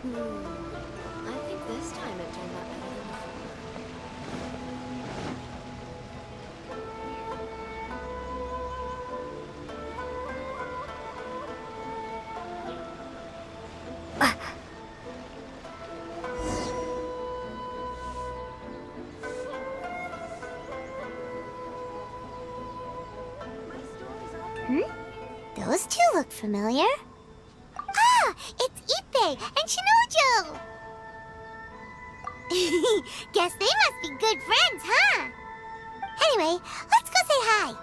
I think this time it turned out better than Those two look familiar. Ah, it's Ippei and Shinojo! Guess they must be good friends, huh? Anyway, let's go say hi.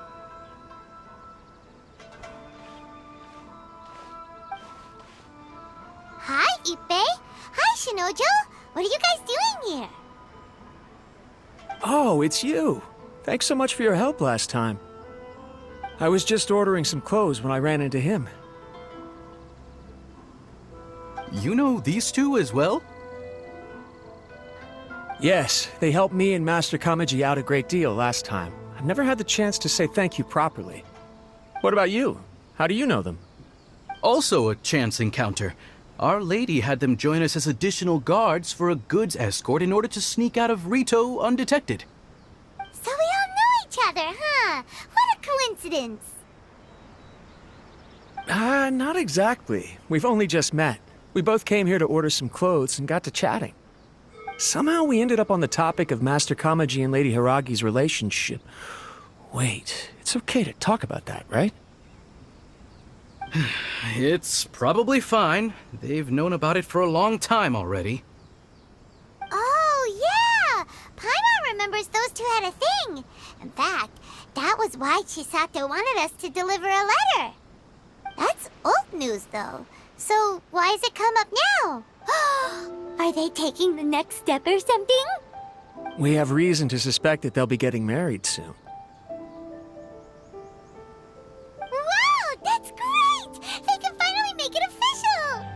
Hi, Ippei. Hi, Shinojo. What are you guys doing here? Oh, it's you. Thanks so much for your help last time. I was just ordering some clothes when I ran into him. You know these two as well? Yes, they helped me and Master Kamaji out a great deal last time. I've never had the chance to say thank you properly. What about you? How do you know them? Also a chance encounter. Our lady had them join us as additional guards for a goods escort in order to sneak out of Rito undetected. So we all know each other, huh? What a coincidence. Not exactly. We've only just met. We both came here to order some clothes and got to chatting. Somehow we ended up on the topic of Master Kamaji and Lady Hiragi's relationship. Wait, it's okay to talk about that, right? It's probably fine. They've known about it for a long time already. Oh, yeah! Paimon remembers those two had a thing. In fact, that was why Chisato wanted us to deliver a letter. That's old news, though. So why has it come up now? Are they taking the next step or something? We have reason to suspect that they'll be getting married soon. Wow, that's great! They can finally make it official!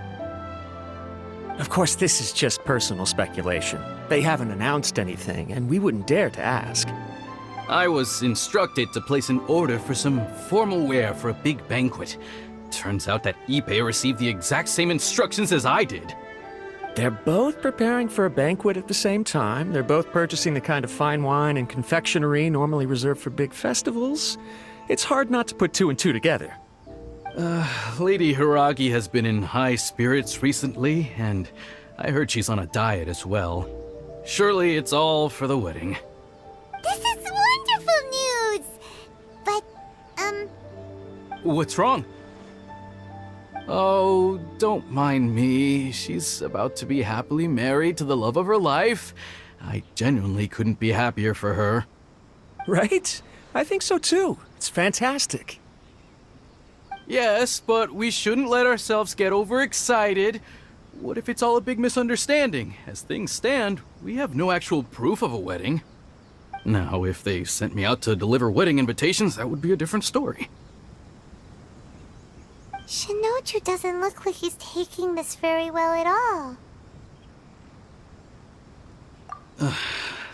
Of course, this is just personal speculation. They haven't announced anything, and we wouldn't dare to ask. I was instructed to place an order for some formal wear for a big banquet. Turns out that Ippei received the exact same instructions as I did. They're both preparing for a banquet at the same time. They're both purchasing the kind of fine wine and confectionery normally reserved for big festivals. It's hard not to put two and two together. Lady Hiragi has been in high spirits recently, and I heard she's on a diet as well. Surely it's all for the wedding. This is wonderful news! But, What's wrong? Oh, don't mind me. She's about to be happily married to the love of her life. I genuinely couldn't be happier for her. Right? I think so too. It's fantastic. Yes, but we shouldn't let ourselves get overexcited. What if it's all a big misunderstanding? As things stand, we have no actual proof of a wedding. Now, if they sent me out to deliver wedding invitations, that would be a different story. Shinoju doesn't look like he's taking this very well at all.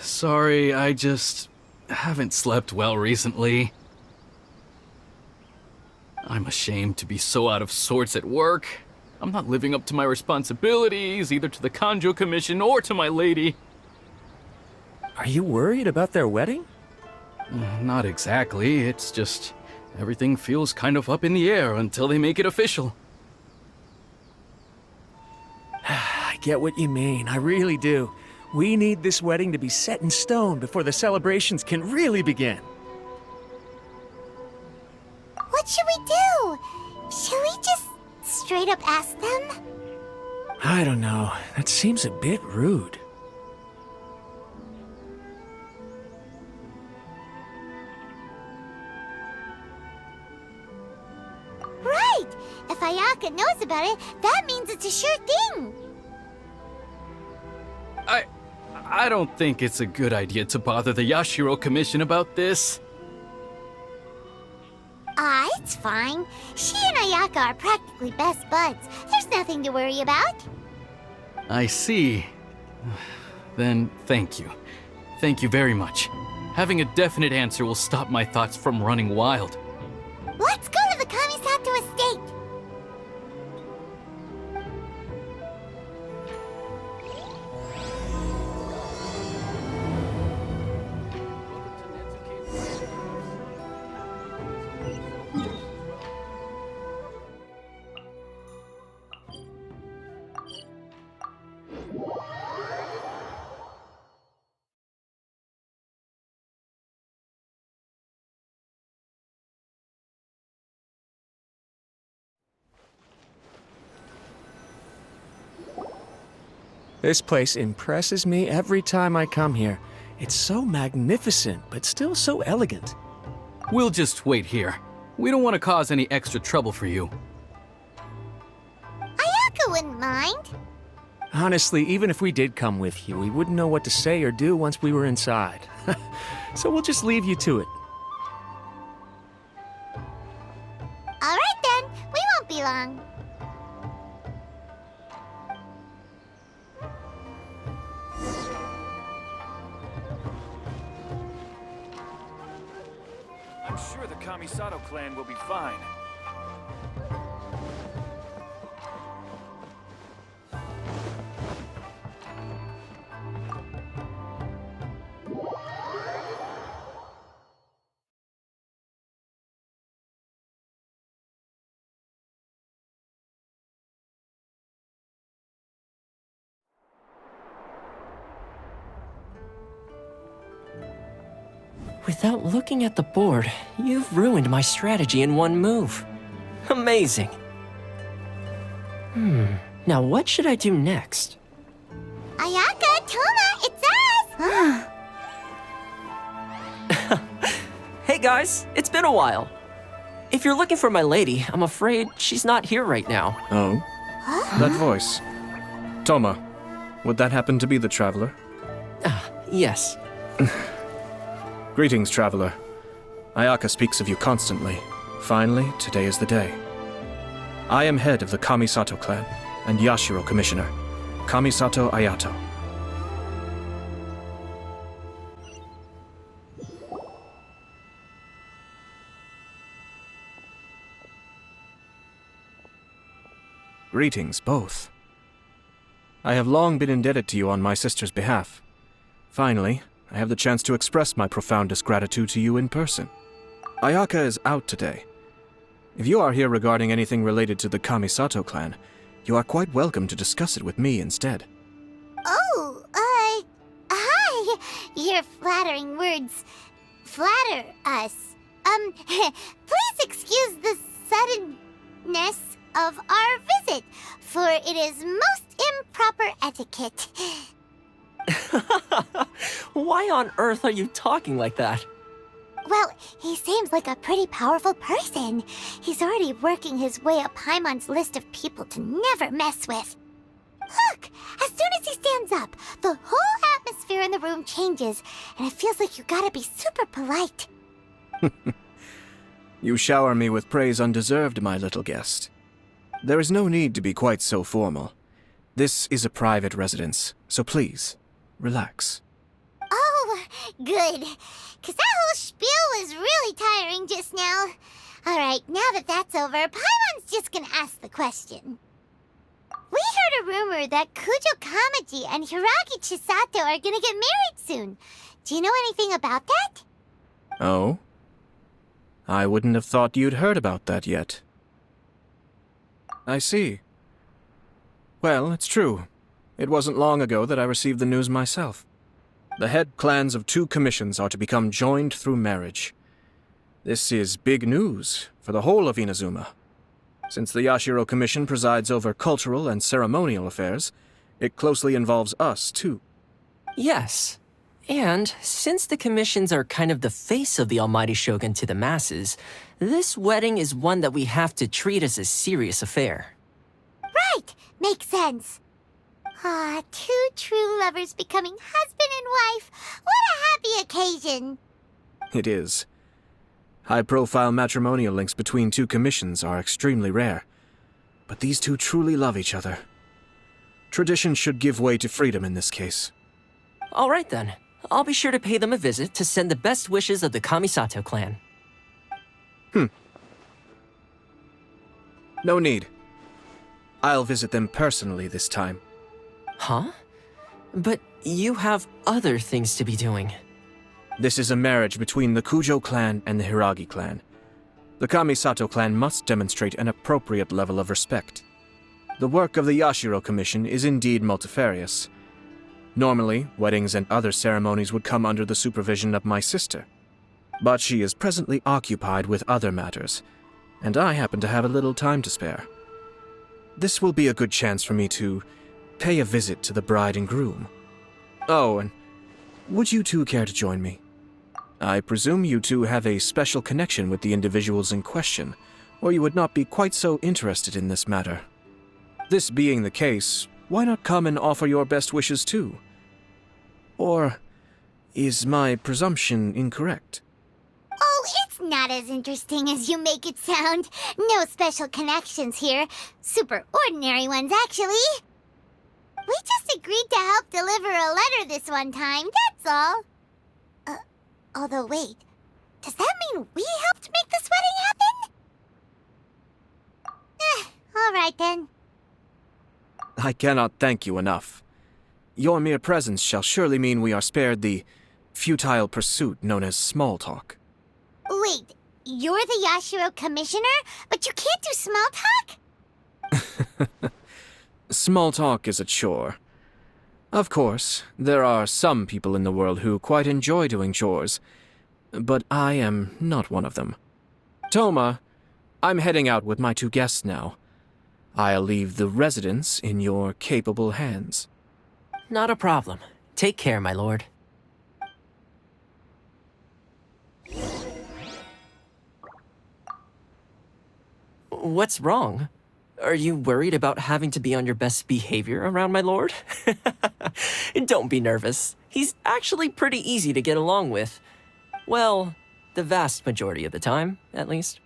Sorry, I just haven't slept well recently. I'm ashamed to be so out of sorts at work. I'm not living up to my responsibilities, either to the Kanjo Commission or to my lady. Are you worried about their wedding? Not exactly, it's just everything feels kind of up in the air until they make it official. I get what you mean, I really do. We need this wedding to be set in stone before the celebrations can really begin. What should we do? Should we just straight up ask them? I don't know. That seems a bit rude. Right! If Ayaka knows about it, that means it's a sure thing! I don't think it's a good idea to bother the Yashiro Commission about this. It's fine. She and Ayaka are practically best buds. There's nothing to worry about. I see. Then thank you. Thank you very much. Having a definite answer will stop my thoughts from running wild. Let's go to the Kamisato estate! This place impresses me every time I come here. It's so magnificent, but still so elegant. We'll just wait here. We don't want to cause any extra trouble for you. Ayako wouldn't mind. Honestly, even if we did come with you, we wouldn't know what to say or do once we were inside. So we'll just leave you to it. All right then, we won't be long. I'm sure the Kamisato clan will be fine. Without looking at the board, you've ruined my strategy in one move. Amazing. Now what should I do next? Ayaka, Toma, it's us! Hey guys, it's been a while. If you're looking for my lady, I'm afraid she's not here right now. Oh? That voice. Toma, would that happen to be the traveler? Yes. Greetings, traveler. Ayaka speaks of you constantly. Finally, today is the day. I am head of the Kamisato clan and Yashiro commissioner, Kamisato Ayato. Greetings, both. I have long been indebted to you on my sister's behalf. Finally, I have the chance to express my profoundest gratitude to you in person. Ayaka is out today. If you are here regarding anything related to the Kamisato clan, you are quite welcome to discuss it with me instead. Oh, hi. Your flattering words flatter us. Please excuse the suddenness of our visit, for it is most improper etiquette. Why on earth are you talking like that? Well, he seems like a pretty powerful person. He's already working his way up Paimon's list of people to never mess with. Look, as soon as he stands up, the whole atmosphere in the room changes, and it feels like you gotta be super polite. You shower me with praise undeserved, my little guest. There is no need to be quite so formal. This is a private residence, so please, relax. Oh, good. 'Cause that whole spiel was really tiring just now. Alright, now that that's over, Paimon's just gonna ask the question. We heard a rumor that Kujo Kamaji and Hiragi Chisato are gonna get married soon. Do you know anything about that? Oh? I wouldn't have thought you'd heard about that yet. I see. Well, it's true. It wasn't long ago that I received the news myself. The head clans of 2 commissions are to become joined through marriage. This is big news for the whole of Inazuma. Since the Yashiro Commission presides over cultural and ceremonial affairs, it closely involves us, too. Yes. And since the commissions are kind of the face of the Almighty Shogun to the masses, this wedding is one that we have to treat as a serious affair. Right, makes sense. Ah, 2 true lovers becoming husband and wife. What a happy occasion. It is. High-profile matrimonial links between 2 commissions are extremely rare. But these 2 truly love each other. Tradition should give way to freedom in this case. All right then. I'll be sure to pay them a visit to send the best wishes of the Kamisato clan. No need. I'll visit them personally this time. Huh? But you have other things to be doing. This is a marriage between the Kujo clan and the Hiragi clan. The Kamisato clan must demonstrate an appropriate level of respect. The work of the Yashiro Commission is indeed multifarious. Normally, weddings and other ceremonies would come under the supervision of my sister. But she is presently occupied with other matters, and I happen to have a little time to spare. This will be a good chance for me to pay a visit to the bride and groom. Oh, and would you two care to join me? I presume you two have a special connection with the individuals in question, or you would not be quite so interested in this matter. This being the case, why not come and offer your best wishes too? Or is my presumption incorrect? Oh, it's not as interesting as you make it sound. No special connections here. Super ordinary ones, actually. We just agreed to help deliver a letter this one time, that's all. Although wait, does that mean we helped make this wedding happen? All right then. I cannot thank you enough. Your mere presence shall surely mean we are spared the futile pursuit known as small talk. Wait, you're the Yashiro commissioner, but you can't do small talk? Small talk is a chore. Of course, there are some people in the world who quite enjoy doing chores, but I am not one of them. Toma, I'm heading out with my two guests now. I'll leave the residence in your capable hands. Not a problem. Take care, my lord. What's wrong? Are you worried about having to be on your best behavior around my lord? Don't be nervous. He's actually pretty easy to get along with. Well, the vast majority of the time, at least.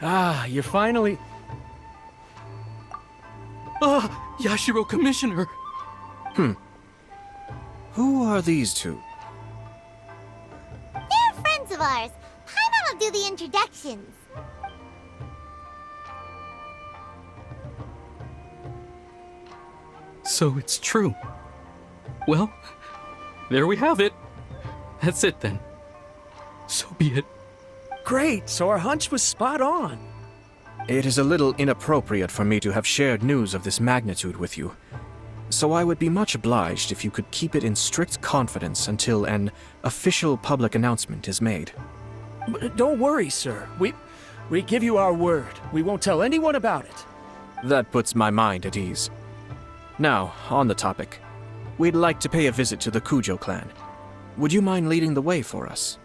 Ah, you're finally... Ah, Yashiro Commissioner! Who are these two? They're friends of ours. Paimon will do the introductions. So it's true. Well, there we have it. That's it then. So be it. Great, so our hunch was spot on. It is a little inappropriate for me to have shared news of this magnitude with you, so I would be much obliged if you could keep it in strict confidence until an official public announcement is made. Don't worry, sir. We give you our word. We won't tell anyone about it. That puts my mind at ease. Now, on the topic. We'd like to pay a visit to the Kujo clan. Would you mind leading the way for us?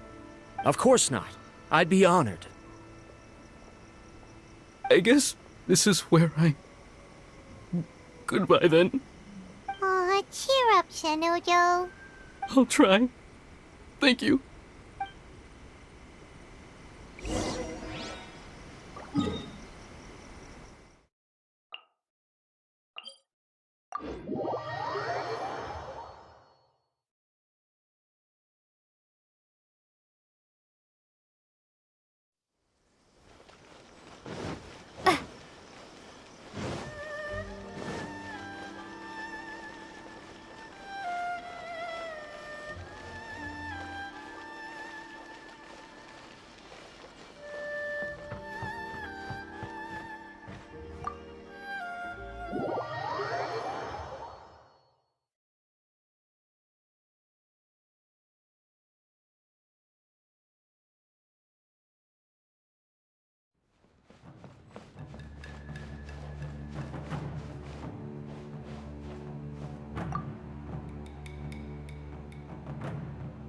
Of course not. I'd be honored. I guess this is where I... Goodbye then. Aw, cheer up, Shanojo. I'll try. Thank you.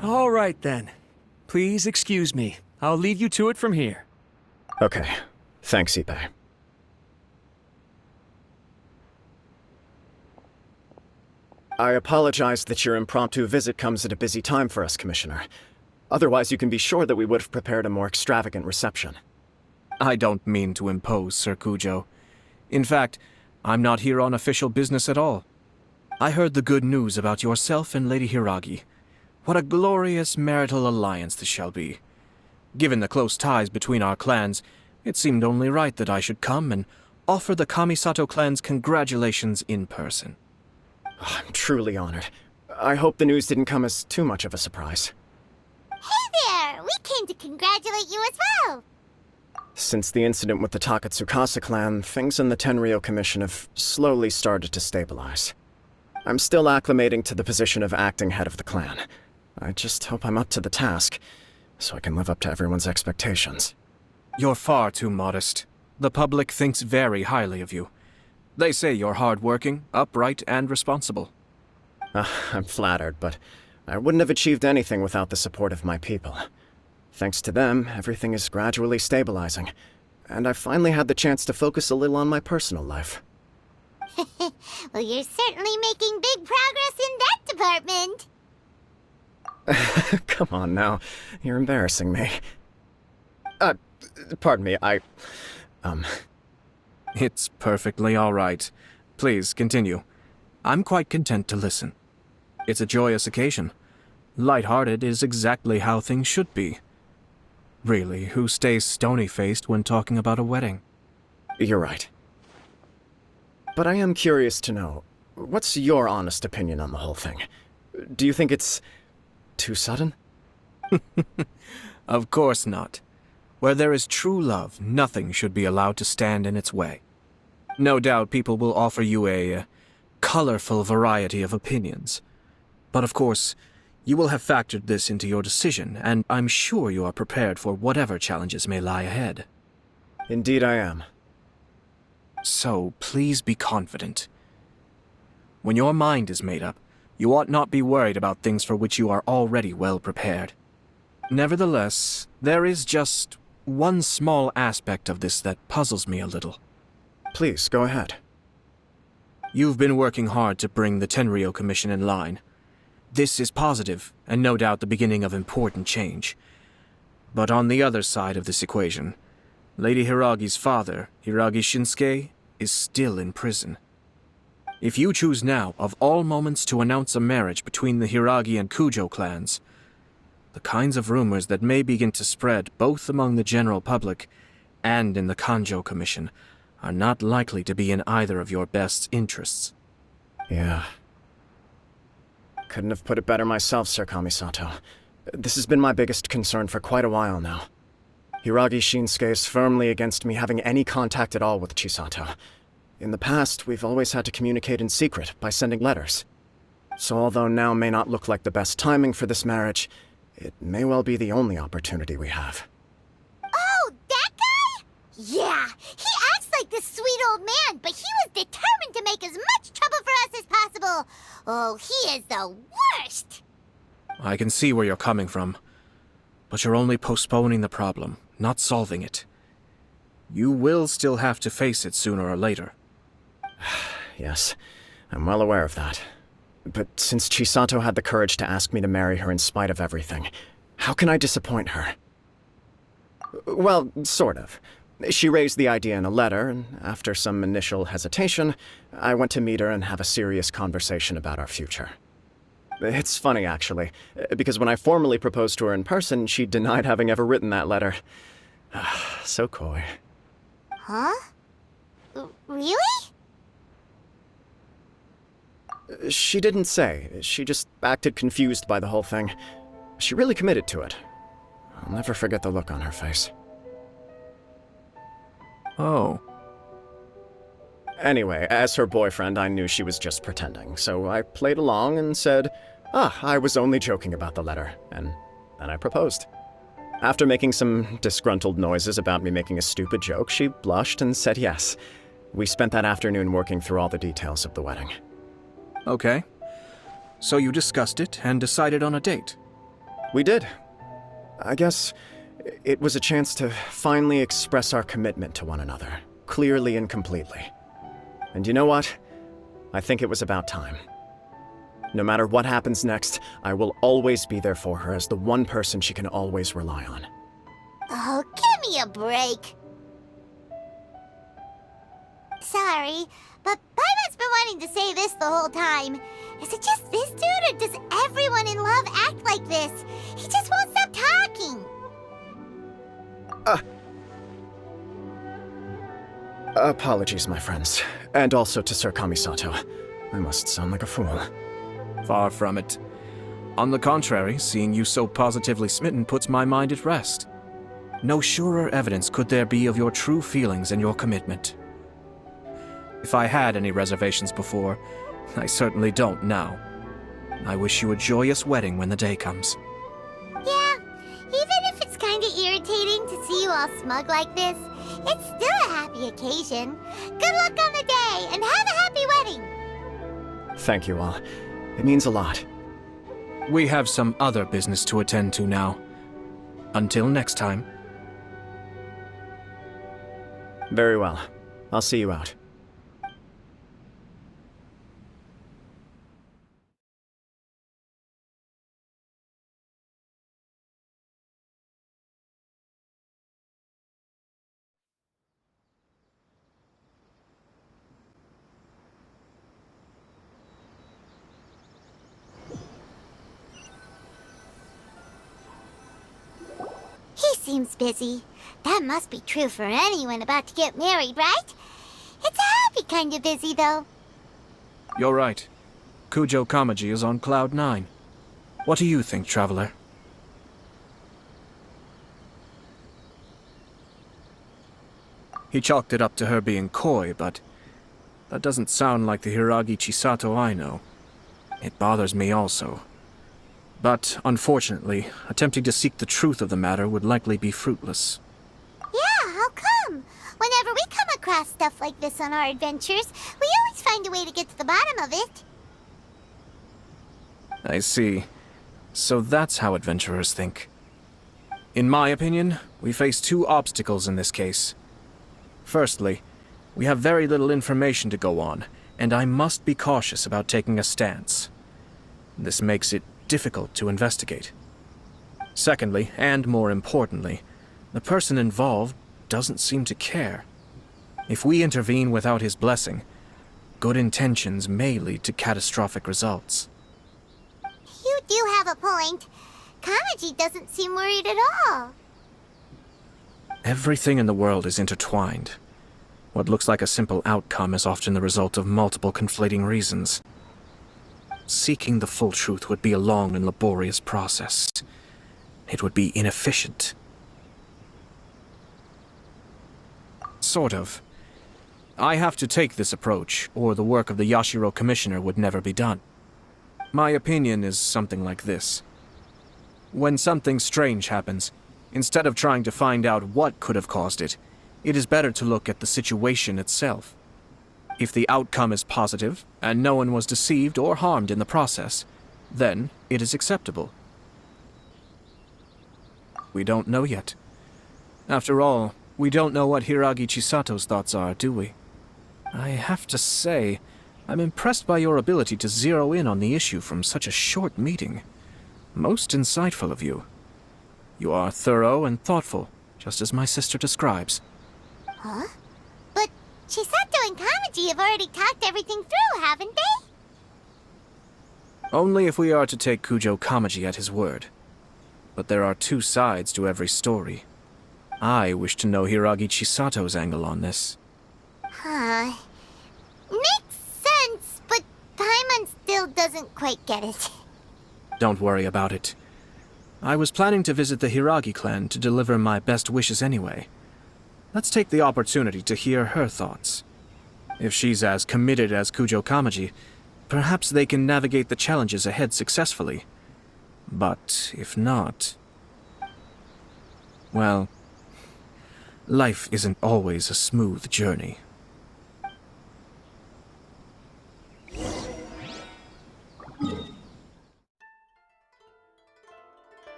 All right, then. Please excuse me. I'll leave you to it from here. Okay. Thanks, Ippei. I apologize that your impromptu visit comes at a busy time for us, Commissioner. Otherwise, you can be sure that we would have prepared a more extravagant reception. I don't mean to impose, Sir Kujo. In fact, I'm not here on official business at all. I heard the good news about yourself and Lady Hiragi. What a glorious marital alliance this shall be. Given the close ties between our clans, it seemed only right that I should come and offer the Kamisato clans congratulations in person. I'm truly honored. I hope the news didn't come as too much of a surprise. Hey there! We came to congratulate you as well! Since the incident with the Takatsukasa clan, things in the Tenryou Commission have slowly started to stabilize. I'm still acclimating to the position of acting head of the clan. I just hope I'm up to the task, so I can live up to everyone's expectations. You're far too modest. The public thinks very highly of you. They say you're hardworking, upright, and responsible. I'm flattered, but I wouldn't have achieved anything without the support of my people. Thanks to them, everything is gradually stabilizing, and I finally had the chance to focus a little on my personal life. Well, you're certainly making big progress in that department. Come on now, you're embarrassing me. Pardon me, It's perfectly all right. Please, continue. I'm quite content to listen. It's a joyous occasion. Light-hearted is exactly how things should be. Really, who stays stony-faced when talking about a wedding? You're right. But I am curious to know, what's your honest opinion on the whole thing? Do you think it's too sudden? Of course not. Where there is true love, nothing should be allowed to stand in its way. No doubt people will offer you a colorful variety of opinions. But of course, you will have factored this into your decision, and I'm sure you are prepared for whatever challenges may lie ahead. Indeed I am. So, please be confident. When your mind is made up, you ought not be worried about things for which you are already well prepared. Nevertheless, there is just one small aspect of this that puzzles me a little. Please, go ahead. You've been working hard to bring the Tenryou Commission in line. This is positive, and no doubt the beginning of important change. But on the other side of this equation, Lady Hiragi's father, Hiragi Shinsuke, is still in prison. If you choose now, of all moments, to announce a marriage between the Hiragi and Kujo clans, the kinds of rumors that may begin to spread both among the general public and in the Kanjo Commission are not likely to be in either of your best interests. Yeah. Couldn't have put it better myself, Sir Kamisato. This has been my biggest concern for quite a while now. Hiragi Shinsuke is firmly against me having any contact at all with Chisato. In the past, we've always had to communicate in secret by sending letters. So although now may not look like the best timing for this marriage, it may well be the only opportunity we have. Oh, that guy? Yeah, he acts like this sweet old man, but he was determined to make as much trouble for us as possible. Oh, he is the worst! I can see where you're coming from, but you're only postponing the problem, not solving it. You will still have to face it sooner or later. Yes, I'm well aware of that. But since Chisato had the courage to ask me to marry her in spite of everything, how can I disappoint her? Well, sort of. She raised the idea in a letter, and after some initial hesitation, I went to meet her and have a serious conversation about our future. It's funny, actually, because when I formally proposed to her in person, she denied having ever written that letter. So coy. Huh? Really? She didn't say. She just acted confused by the whole thing. She really committed to it. I'll never forget the look on her face. Oh. Anyway, as her boyfriend, I knew she was just pretending, so I played along and said, I was only joking about the letter, and then I proposed. After making some disgruntled noises about me making a stupid joke, she blushed and said yes. We spent that afternoon working through all the details of the wedding. Okay. So you discussed it and decided on a date? We did. I guess it was a chance to finally express our commitment to one another, clearly and completely. And you know what? I think it was about time. No matter what happens next, I will always be there for her as the one person she can always rely on. Oh, give me a break. Sorry, but Paimon's been wanting to say this the whole time. Is it just this dude, or does everyone in love act like this? He just won't stop talking. Apologies, my friends. And also to Sir Kamisato. I must sound like a fool. Far from it. On the contrary, seeing you so positively smitten puts my mind at rest. No surer evidence could there be of your true feelings and your commitment. If I had any reservations before, I certainly don't now. I wish you a joyous wedding when the day comes. Yeah, even if it's kinda irritating to see you all smug like this, it's still a happy occasion. Good luck on the day, and have a happy wedding! Thank you all. It means a lot. We have some other business to attend to now. Until next time. Very well. I'll see you out. He seems busy. That must be true for anyone about to get married, right? It's a happy kind of busy, though. You're right. Kujo Kamaji is on Cloud 9. What do you think, Traveler? He chalked it up to her being coy, but that doesn't sound like the Hiragi Chisato I know. It bothers me also. But, unfortunately, attempting to seek the truth of the matter would likely be fruitless. Yeah, how come? Whenever we come across stuff like this on our adventures, we always find a way to get to the bottom of it. I see. So that's how adventurers think. In my opinion, we face two obstacles in this case. Firstly, we have very little information to go on, and I must be cautious about taking a stance. This makes it difficult to investigate. Secondly, and more importantly, the person involved doesn't seem to care. If we intervene without his blessing, good intentions may lead to catastrophic results. You do have a point. Kamaji doesn't seem worried at all. Everything in the world is intertwined. What looks like a simple outcome is often the result of multiple conflating reasons. Seeking the full truth would be a long and laborious process. It would be inefficient. Sort of. I have to take this approach, or the work of the Yashiro Commissioner would never be done. My opinion is something like this. When something strange happens, instead of trying to find out what could have caused it, it is better to look at the situation itself. If the outcome is positive, and no one was deceived or harmed in the process, then it is acceptable. We don't know yet. After all, we don't know what Hiragi Chisato's thoughts are, do we? I have to say, I'm impressed by your ability to zero in on the issue from such a short meeting. Most insightful of you. You are thorough and thoughtful, just as my sister describes. Huh? But Chisato and Kamaji have already talked everything through, haven't they? Only if we are to take Kujo Kamaji at his word. But there are two sides to every story. I wish to know Hiragi Chisato's angle on this. Huh. Makes sense, but Paimon still doesn't quite get it. Don't worry about it. I was planning to visit the Hiragi clan to deliver my best wishes anyway. Let's take the opportunity to hear her thoughts. If she's as committed as Kujo Kamaji, perhaps they can navigate the challenges ahead successfully. But if not... well, life isn't always a smooth journey.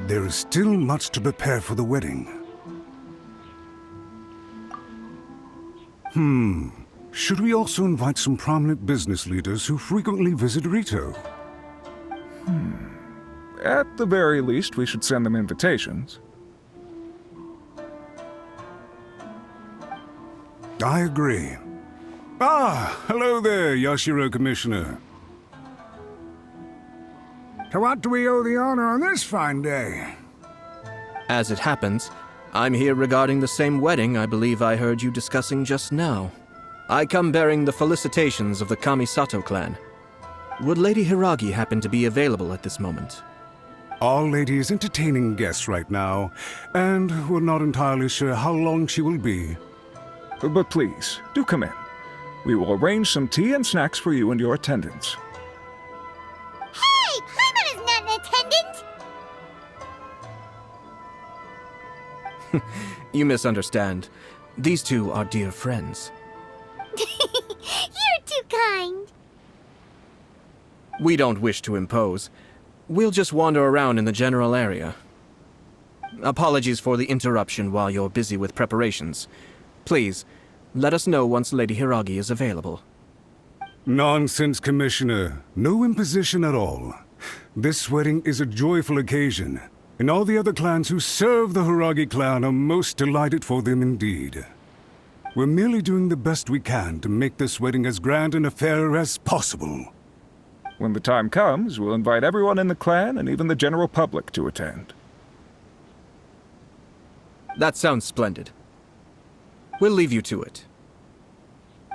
there is still much to prepare for the wedding. Should we also invite some prominent business leaders who frequently visit Rito? At the very least, we should send them invitations. I agree. Ah, hello there, Yashiro Commissioner. To what do we owe the honor on this fine day? As it happens, I'm here regarding the same wedding I believe I heard you discussing just now. I come bearing the felicitations of the Kamisato clan. Would Lady Hiragi happen to be available at this moment? Our lady is entertaining guests right now, and we're not entirely sure how long she will be. But please, do come in. We will arrange some tea and snacks for you and your attendants. Hey, Paimon is not an attendant! You misunderstand. These two are dear friends. You're too kind. We don't wish to impose. We'll just wander around in the general area. Apologies for the interruption while you're busy with preparations. Please, let us know once Lady Hiragi is available. Nonsense, Commissioner. No imposition at all. This wedding is a joyful occasion, and all the other clans who serve the Hiragi clan are most delighted for them indeed. We're merely doing the best we can to make this wedding as grand an affair as possible. When the time comes, we'll invite everyone in the clan and even the general public to attend. That sounds splendid. We'll leave you to it.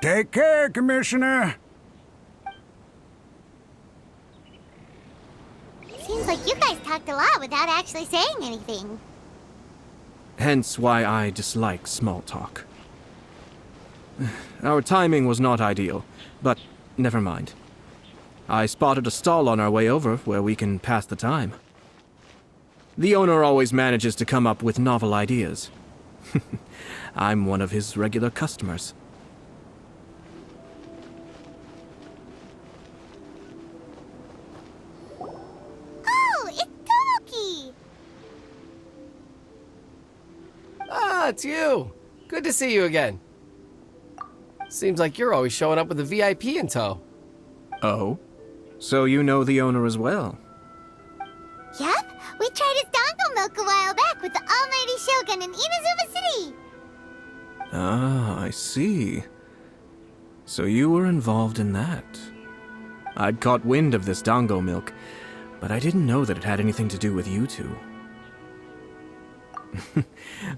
Take care, Commissioner. Seems like you guys talked a lot without actually saying anything. Hence why I dislike small talk. Our timing was not ideal, but never mind. I spotted a stall on our way over where we can pass the time. The owner always manages to come up with novel ideas. I'm one of his regular customers. Oh, it's Tomoki! Ah, it's you. Good to see you again. Seems like you're always showing up with a VIP in tow. Oh? So you know the owner as well? Yep, we tried his dango milk a while back with the almighty Shogun in Inazuma City. Ah, I see. So you were involved in that. I'd caught wind of this dango milk, but I didn't know that it had anything to do with you two.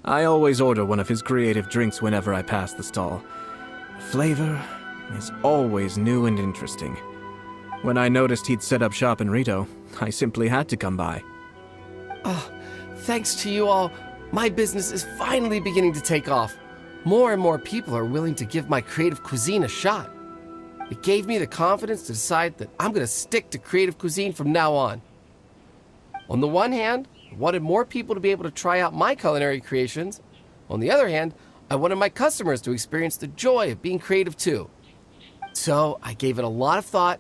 I always order one of his creative drinks whenever I pass the stall. The flavor is always new and interesting. When I noticed he'd set up shop in Rito, I simply had to come by. Thanks to you all, my business is finally beginning to take off. More and more people are willing to give my creative cuisine a shot. It gave me the confidence to decide that I'm going to stick to creative cuisine from now on. On the one hand, I wanted more people to be able to try out my culinary creations. On the other hand, I wanted my customers to experience the joy of being creative too. So I gave it a lot of thought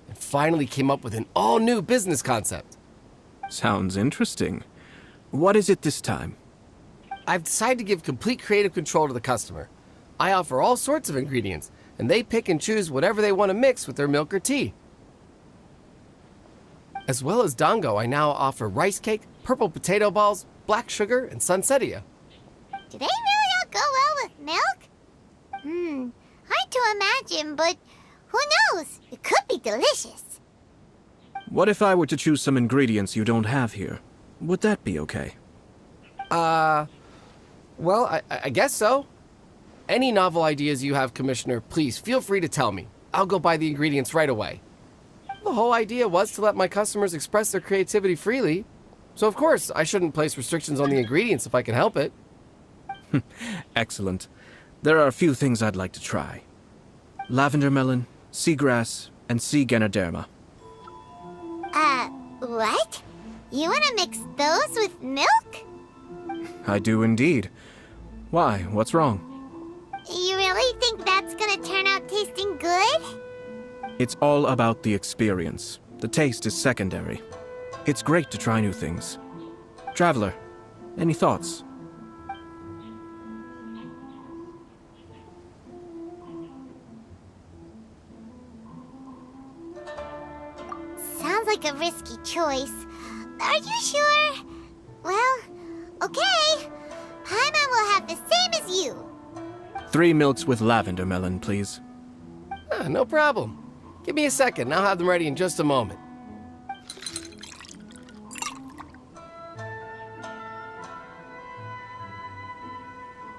and finally came up with an all-new business concept. Sounds interesting. What is it this time? I've decided to give complete creative control to the customer. I offer all sorts of ingredients, and they pick and choose whatever they want to mix with their milk or tea. As well as dango, I now offer rice cake, purple potato balls, black sugar, and sunsettia. Do they really all go well with milk? Hard to imagine, but who knows? It could be delicious. What if I were to choose some ingredients you don't have here? Would that be okay? Well, I guess so. Any novel ideas you have, Commissioner, please feel free to tell me. I'll go buy the ingredients right away. The whole idea was to let my customers express their creativity freely. So of course, I shouldn't place restrictions on the ingredients if I can help it. Excellent. There are a few things I'd like to try. Lavender melon, seagrass, and sea ganoderma. What? You want to mix those with milk? I do indeed. Why? What's wrong? You really think that's gonna turn out tasting good? It's all about the experience. The taste is secondary. It's great to try new things. Traveler, any thoughts? Sounds like a risky choice. Are you sure? Well, okay. Paimon will have the same as you. 3 milks with lavender melon, please. No problem. Give me a second, I'll have them ready in just a moment.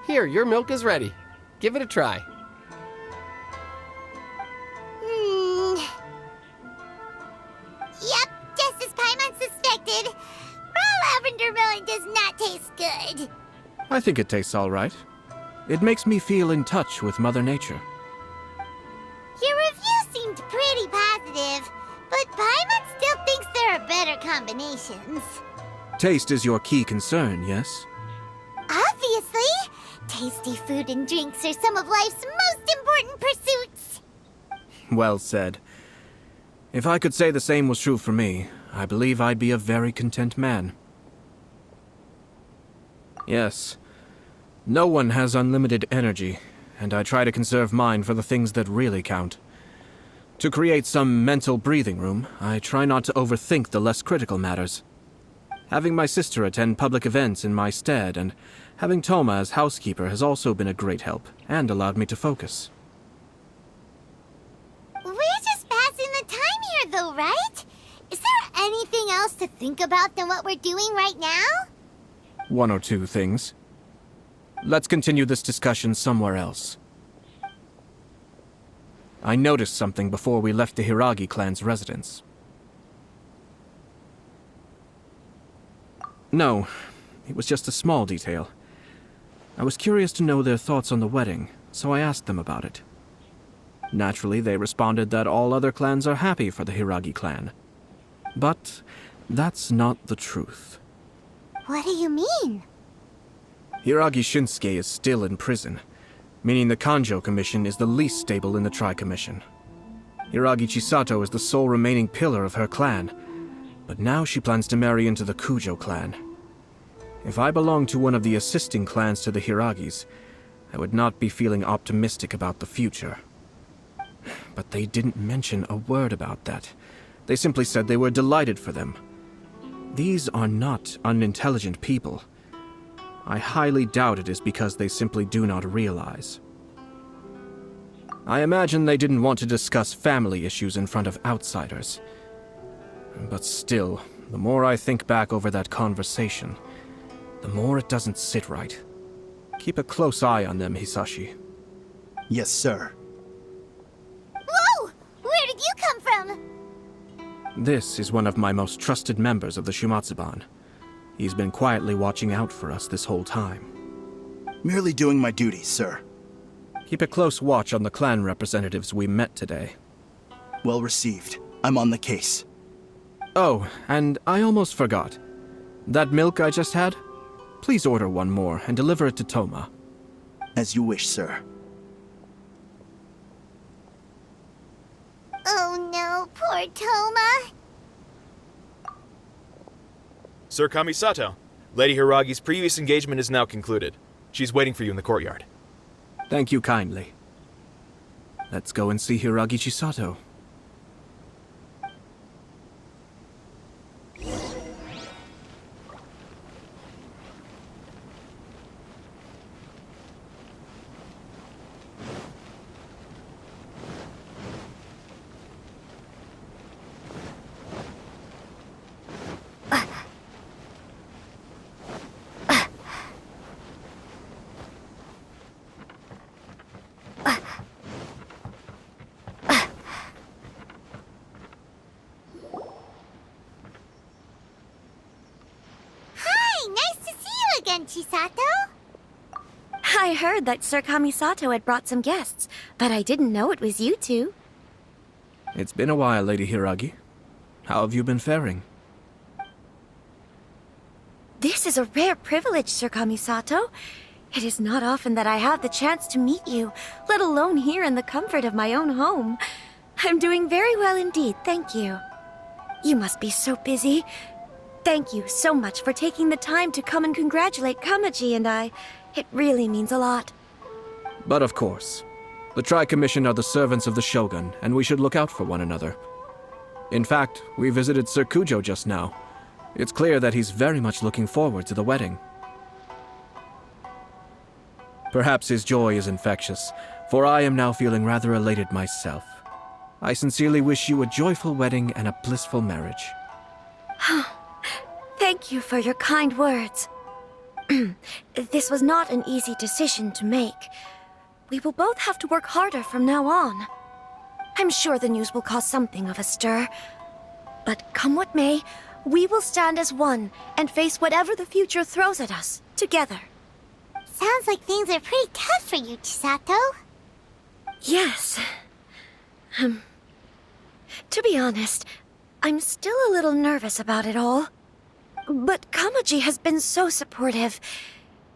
Here, your milk is ready. Give it a try. Yep, just as Paimon suspected. Raw lavender melon does not taste good. I think it tastes all right. It makes me feel in touch with Mother Nature. Your review seemed pretty positive, but Paimon still thinks there are better combinations. Taste is your key concern, yes? Obviously! Tasty food and drinks are some of life's most important pursuits. Well said. If I could say the same was true for me, I believe I'd be a very content man. Yes. No one has unlimited energy, and I try to conserve mine for the things that really count. To create some mental breathing room, I try not to overthink the less critical matters. Having my sister attend public events in my stead, and having Toma as housekeeper has also been a great help, and allowed me to focus. We're just passing the time here, though, right? Is there anything else to think about than what we're doing right now? 1 or 2 things. Let's continue this discussion somewhere else. I noticed something before we left the Hiragi clan's residence. No, it was just a small detail. I was curious to know their thoughts on the wedding, so I asked them about it. Naturally, they responded that all other clans are happy for the Hiragi clan. But that's not the truth. What do you mean? Hiragi Shinsuke is still in prison, meaning the Kanjo Commission is the least stable in the Tri-Commission. Hiragi Chisato is the sole remaining pillar of her clan, but now she plans to marry into the Kujo clan. If I belonged to one of the assisting clans to the Hiragis, I would not be feeling optimistic about the future. But they didn't mention a word about that. They simply said they were delighted for them. These are not unintelligent people. I highly doubt it is because they simply do not realize. I imagine they didn't want to discuss family issues in front of outsiders. But still, the more I think back over that conversation, the more it doesn't sit right. Keep a close eye on them, Hisashi. Yes, sir. Whoa! Where did you come from? This is one of my most trusted members of the Shumatsuban. He's been quietly watching out for us this whole time. Merely doing my duty, sir. Keep a close watch on the clan representatives we met today. Well received. I'm on the case. Oh, and I almost forgot. That milk I just had? Please order one more and deliver it to Toma. As you wish, sir. Oh no, poor Toma. Sir Kamisato, Lady Hiragi's previous engagement is now concluded. She's waiting for you in the courtyard. Thank you kindly. Let's go and see Hiragi Chisato. Chisato? I heard that Sir Kamisato had brought some guests, but I didn't know it was you two. It's been a while, Lady Hiragi. How have you been faring? This is a rare privilege, Sir Kamisato. It is not often that I have the chance to meet you, let alone here in the comfort of my own home. I'm doing very well indeed, thank you. You must be so busy. Thank you so much for taking the time to come and congratulate Kamaji and I. It really means a lot. But of course, the Tri-Commission are the servants of the Shogun, and we should look out for one another. In fact, we visited Sir Kujo just now. It's clear that he's very much looking forward to the wedding. Perhaps his joy is infectious, for I am now feeling rather elated myself. I sincerely wish you a joyful wedding and a blissful marriage. Thank you for your kind words. This was not an easy decision to make. We will both have to work harder from now on. I'm sure the news will cause something of a stir. But come what may, we will stand as one and face whatever the future throws at us, together. Sounds like things are pretty tough for you, Chisato. Yes. To be honest, I'm still a little nervous about it all. But Kamaji has been so supportive.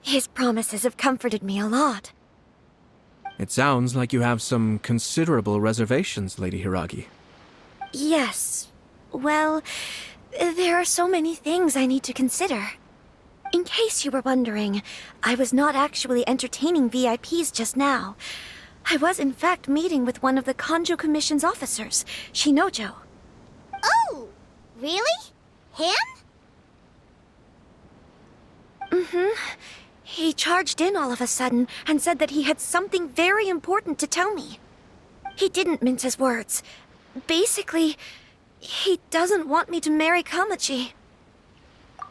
His promises have comforted me a lot. It sounds like you have some considerable reservations, Lady Hiragi. Yes. Well, there are so many things I need to consider. In case you were wondering, I was not actually entertaining VIPs just now. I was in fact meeting with one of the Kanjo Commission's officers, Shinojo. Oh, really? Him? He charged in all of a sudden and said that he had something very important to tell me. He didn't mince his words. Basically, he doesn't want me to marry Kamaji.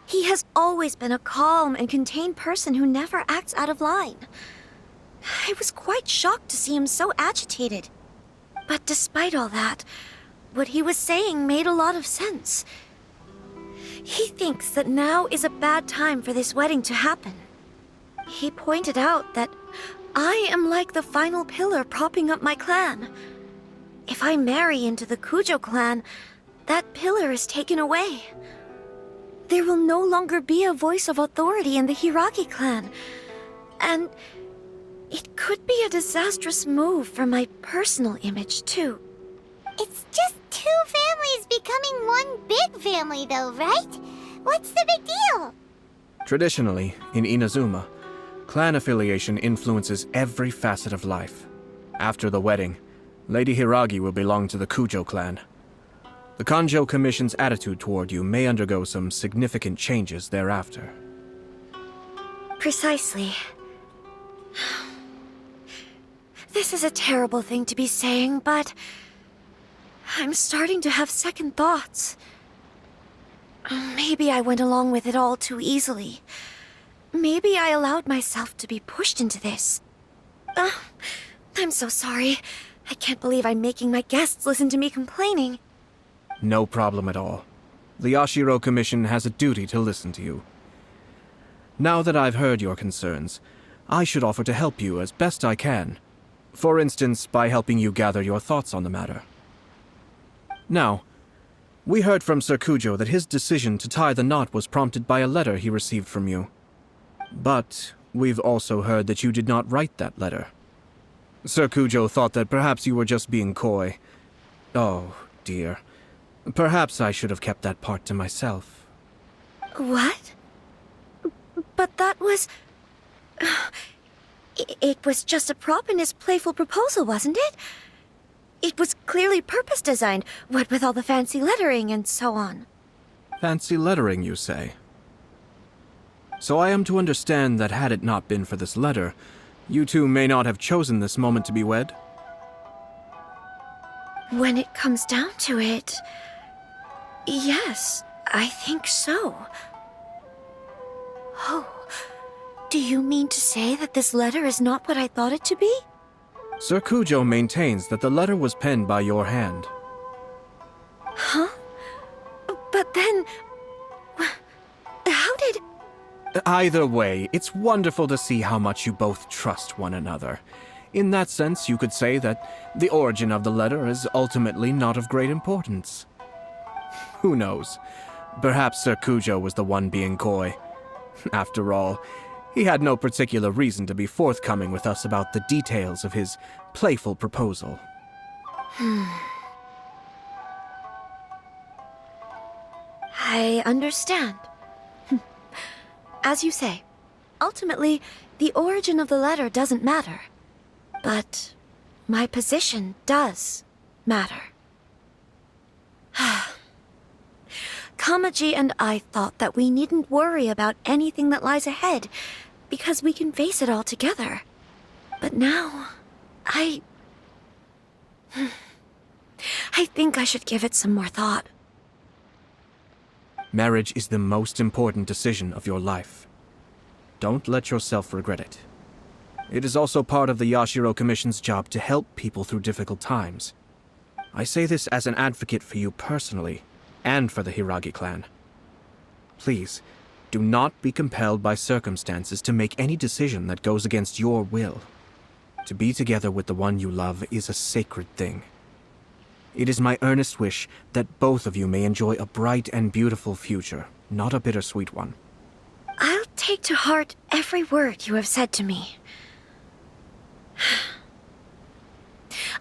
He has always been a calm and contained person who never acts out of line. I was quite shocked to see him so agitated. But despite all that, what he was saying made a lot of sense. He thinks that now is a bad time for this wedding to happen. He pointed out that I am like the final pillar propping up my clan. If I marry into the Kujo clan, that pillar is taken away. There will no longer be a voice of authority in the Hiragi clan. And it could be a disastrous move for my personal image, too. It's just two families becoming one big family, though, right? What's the big deal? Traditionally, in Inazuma, clan affiliation influences every facet of life. After the wedding, Lady Hiragi will belong to the Kujo clan. The Kanjo Commission's attitude toward you may undergo some significant changes thereafter. Precisely. This is a terrible thing to be saying, but I'm starting to have second thoughts. Maybe I went along with it all too easily. Maybe I allowed myself to be pushed into this. I'm so sorry. I can't believe I'm making my guests listen to me complaining. No problem at all. The Yashiro Commission has a duty to listen to you. Now that I've heard your concerns, I should offer to help you as best I can. For instance, by helping you gather your thoughts on the matter. Now, we heard from Sir Kujo that his decision to tie the knot was prompted by a letter he received from you. But we've also heard that you did not write that letter. Sir Kujo thought that perhaps you were just being coy. Oh, dear. Perhaps I should have kept that part to myself. What? But that was... It was just a prop in his playful proposal, wasn't it? It was clearly purpose-designed, what with all the fancy lettering and so on. Fancy lettering, you say? So I am to understand that had it not been for this letter, you two may not have chosen this moment to be wed? When it comes down to it... yes, I think so. Oh, do you mean to say that this letter is not what I thought it to be? Sir Kujo maintains that the letter was penned by your hand. Huh? But then... how did... Either way, it's wonderful to see how much you both trust one another. In that sense, you could say that the origin of the letter is ultimately not of great importance. Who knows? Perhaps Sir Kujo was the one being coy. After all, he had no particular reason to be forthcoming with us about the details of his playful proposal. I understand. As you say, ultimately, the origin of the letter doesn't matter. But my position does matter. Kamaji and I thought that we needn't worry about anything that lies ahead, because we can face it all together. But now, I think I should give it some more thought. Marriage is the most important decision of your life. Don't let yourself regret it. It is also part of the Yashiro Commission's job to help people through difficult times. I say this as an advocate for you personally, and for the Hiragi clan. Please, do not be compelled by circumstances to make any decision that goes against your will. To be together with the one you love is a sacred thing. It is my earnest wish that both of you may enjoy a bright and beautiful future, not a bittersweet one. I'll take to heart every word you have said to me.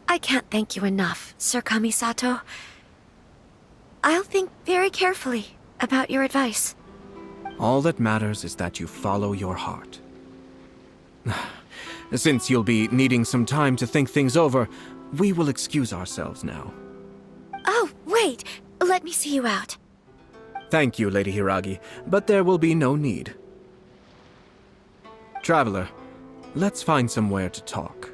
I can't thank you enough, Sir Kamisato. I'll think very carefully about your advice. All that matters is that you follow your heart. Since you'll be needing some time to think things over, we will excuse ourselves now. Oh, wait! Let me see you out. Thank you, Lady Hiragi, but there will be no need. Traveler, let's find somewhere to talk.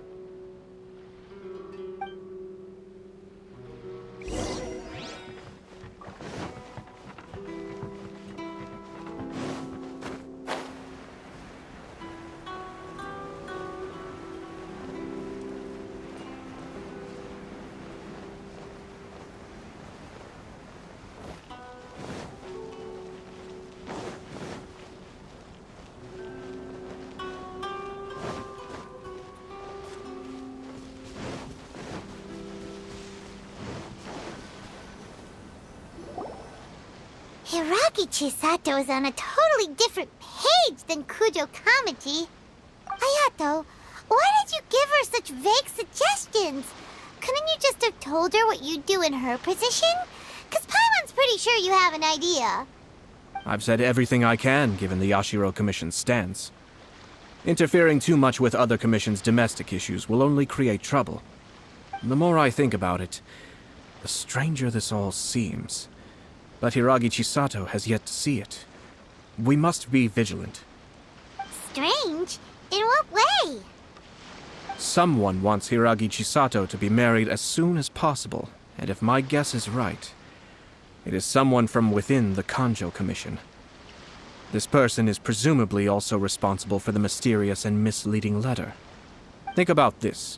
Hiragi Chisato is on a totally different page than Kujo Kamaji. Ayato, why did you give her such vague suggestions? Couldn't you just have told her what you'd do in her position? 'Cause Paimon's pretty sure you have an idea. I've said everything I can, given the Yashiro Commission's stance. Interfering too much with other commissions' domestic issues will only create trouble. The more I think about it, the stranger this all seems. But Hiragi Chisato has yet to see it. We must be vigilant. Strange? In what way? Someone wants Hiragi Chisato to be married as soon as possible, and if my guess is right, it is someone from within the Kanjo Commission. This person is presumably also responsible for the mysterious and misleading letter. Think about this.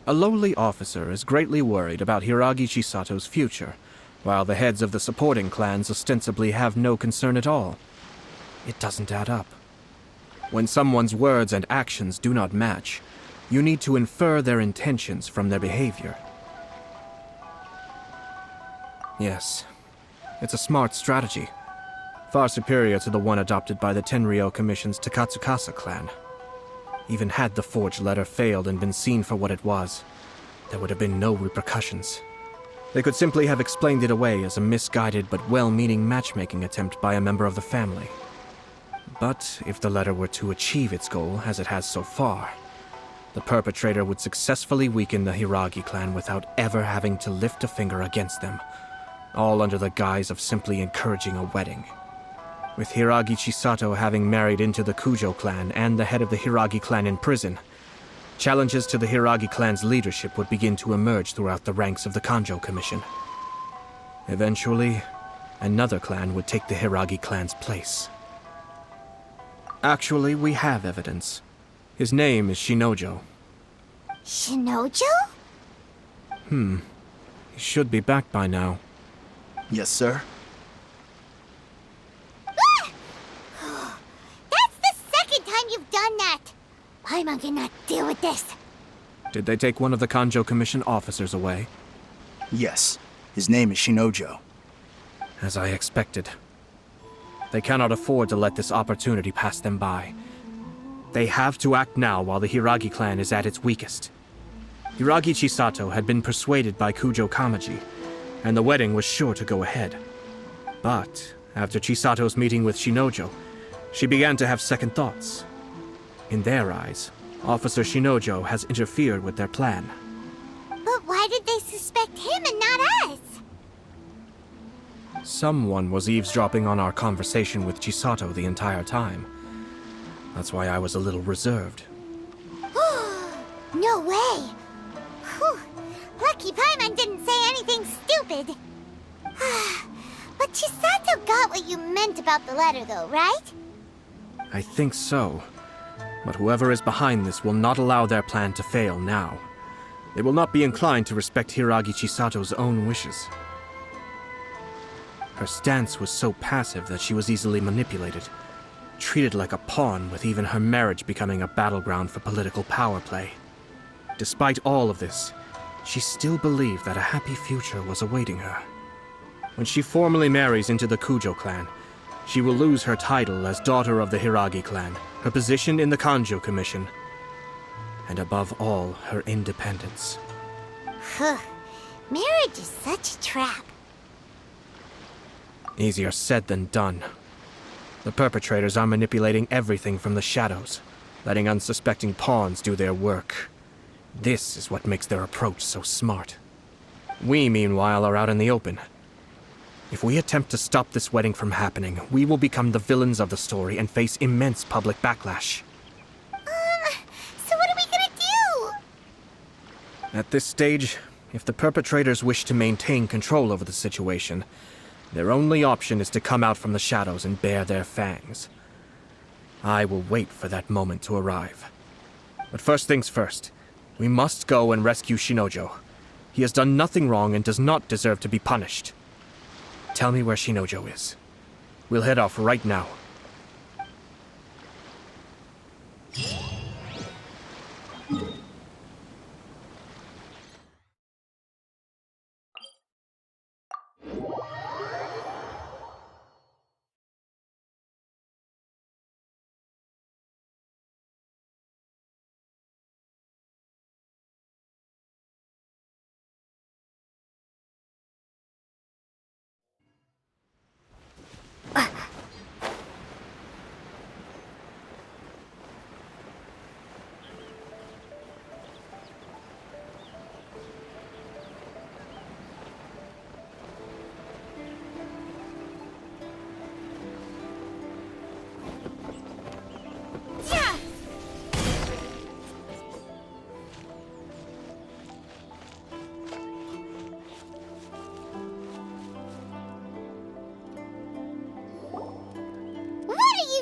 A lowly officer is greatly worried about Hiragi Chisato's future, while the heads of the supporting clans ostensibly have no concern at all. It doesn't add up. When someone's words and actions do not match, you need to infer their intentions from their behavior. Yes, it's a smart strategy, far superior to the one adopted by the Tenryou Commission's Takatsukasa clan. Even had the forged letter failed and been seen for what it was, there would have been no repercussions. They could simply have explained it away as a misguided but well-meaning matchmaking attempt by a member of the family. But if the letter were to achieve its goal, as it has so far, the perpetrator would successfully weaken the Hiragi clan without ever having to lift a finger against them, all under the guise of simply encouraging a wedding. With Hiragi Chisato having married into the Kujo clan and the head of the Hiragi clan in prison, challenges to the Hiragi clan's leadership would begin to emerge throughout the ranks of the Kanjo Commission. Eventually, another clan would take the Hiragi clan's place. Actually, we have evidence. His name is Shinojo. Shinojo? He should be back by now. Yes, sir. That's the second time you've done that! Paimon cannot deal with this. Did they take one of the Kanjo Commission officers away? Yes. His name is Shinojo. As I expected. They cannot afford to let this opportunity pass them by. They have to act now while the Hiragi clan is at its weakest. Hiragi Chisato had been persuaded by Kujo Kamaji, and the wedding was sure to go ahead. But after Chisato's meeting with Shinojo, she began to have second thoughts. In their eyes, Officer Shinojo has interfered with their plan. But why did they suspect him and not us? Someone was eavesdropping on our conversation with Chisato the entire time. That's why I was a little reserved. No way! Whew. Lucky Paimon didn't say anything stupid. But Chisato got what you meant about the letter, though, right? I think so. But whoever is behind this will not allow their plan to fail now. They will not be inclined to respect Hiragi Chisato's own wishes. Her stance was so passive that she was easily manipulated, treated like a pawn, with even her marriage becoming a battleground for political power play. Despite all of this, she still believed that a happy future was awaiting her. When she formally marries into the Kujo clan, she will lose her title as daughter of the Hiragi clan, her position in the Kanjo Commission, and above all, her independence. Marriage is such a trap. Easier said than done. The perpetrators are manipulating everything from the shadows, letting unsuspecting pawns do their work. This is what makes their approach so smart. We, meanwhile, are out in the open. If we attempt to stop this wedding from happening, we will become the villains of the story and face immense public backlash. So what are we gonna do? At this stage, if the perpetrators wish to maintain control over the situation, their only option is to come out from the shadows and bare their fangs. I will wait for that moment to arrive. But first things first, we must go and rescue Shinojo. He has done nothing wrong and does not deserve to be punished. Tell me where Shinojo is. We'll head off right now.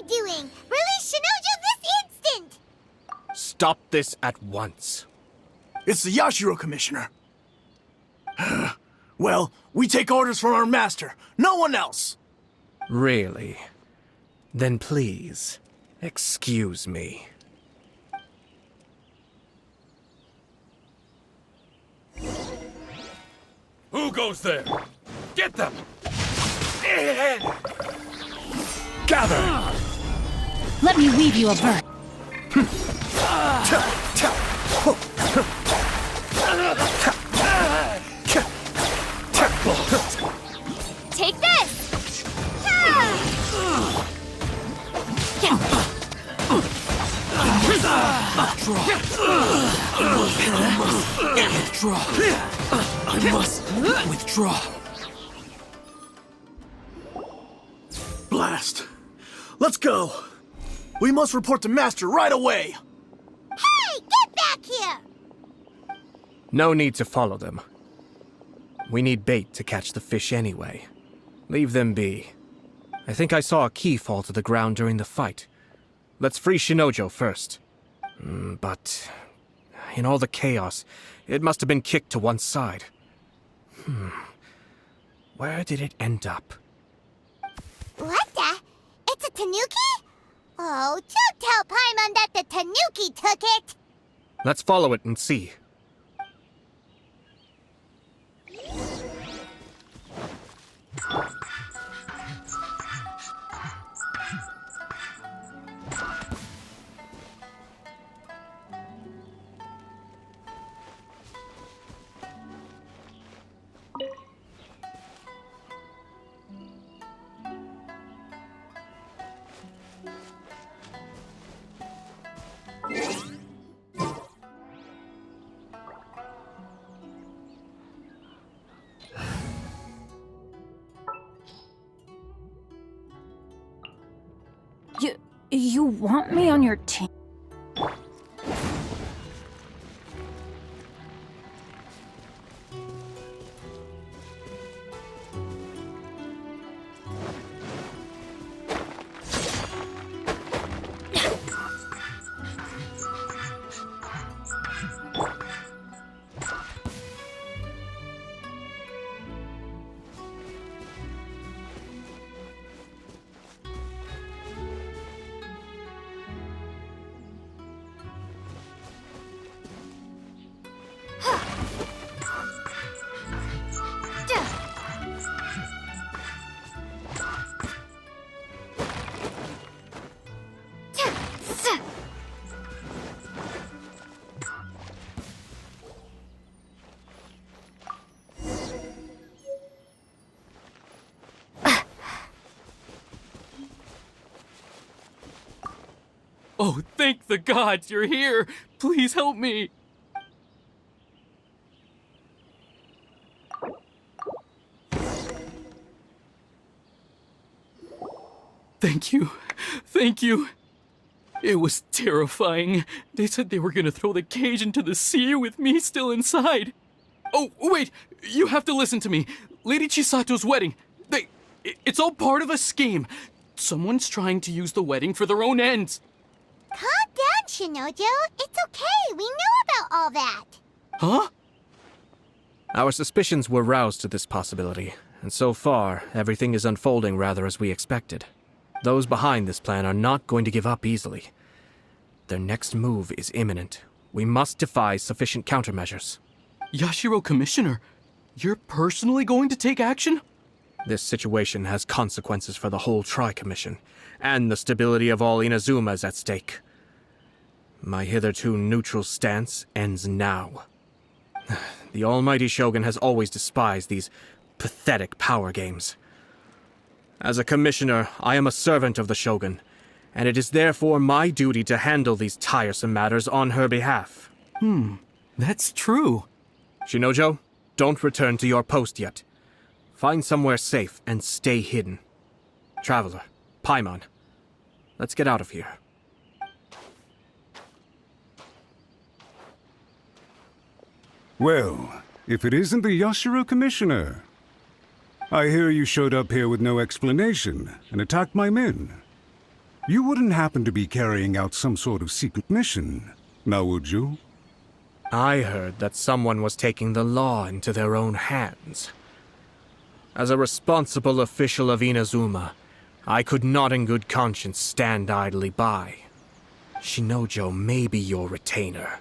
Doing? Release Shinojo this instant! Stop this at once. It's the Yashiro Commissioner. Well, we take orders from our master, no one else. Really? Then please, excuse me. Who goes there? Get them! Gather! Let me weave you a verse. Take this! I must withdraw. Blast. Let's go. We must report to Master right away. Hey, get back here! No need to follow them. We need bait to catch the fish anyway. Leave them be. I think I saw a key fall to the ground during the fight. Let's free Shinojo first. But in all the chaos, it must have been kicked to one side. Where did it end up? What the? It's a tanuki? Oh, don't tell Paimon that the tanuki took it! Let's follow it and see. You want me on your team? Oh, thank the gods you're here! Please help me! Thank you. Thank you. It was terrifying. They said they were gonna throw the cage into the sea with me still inside. Oh, wait! You have to listen to me. Lady Chisato's wedding. It's all part of a scheme. Someone's trying to use the wedding for their own ends. Calm down, Shinojo. It's okay. We know about all that. Huh? Our suspicions were roused to this possibility, and so far, everything is unfolding rather as we expected. Those behind this plan are not going to give up easily. Their next move is imminent. We must devise sufficient countermeasures. Yashiro Commissioner, you're personally going to take action? This situation has consequences for the whole Tri-Commission, and the stability of all Inazuma is at stake. My hitherto neutral stance ends now. The almighty Shogun has always despised these pathetic power games. As a commissioner, I am a servant of the Shogun, and it is therefore my duty to handle these tiresome matters on her behalf. That's true. Shinojo, don't return to your post yet. Find somewhere safe and stay hidden. Traveler, Paimon, let's get out of here. Well, if it isn't the Yashiro Commissioner. I hear you showed up here with no explanation and attacked my men. You wouldn't happen to be carrying out some sort of secret mission, now would you? I heard that someone was taking the law into their own hands. As a responsible official of Inazuma, I could not in good conscience stand idly by. Shinojo may be your retainer,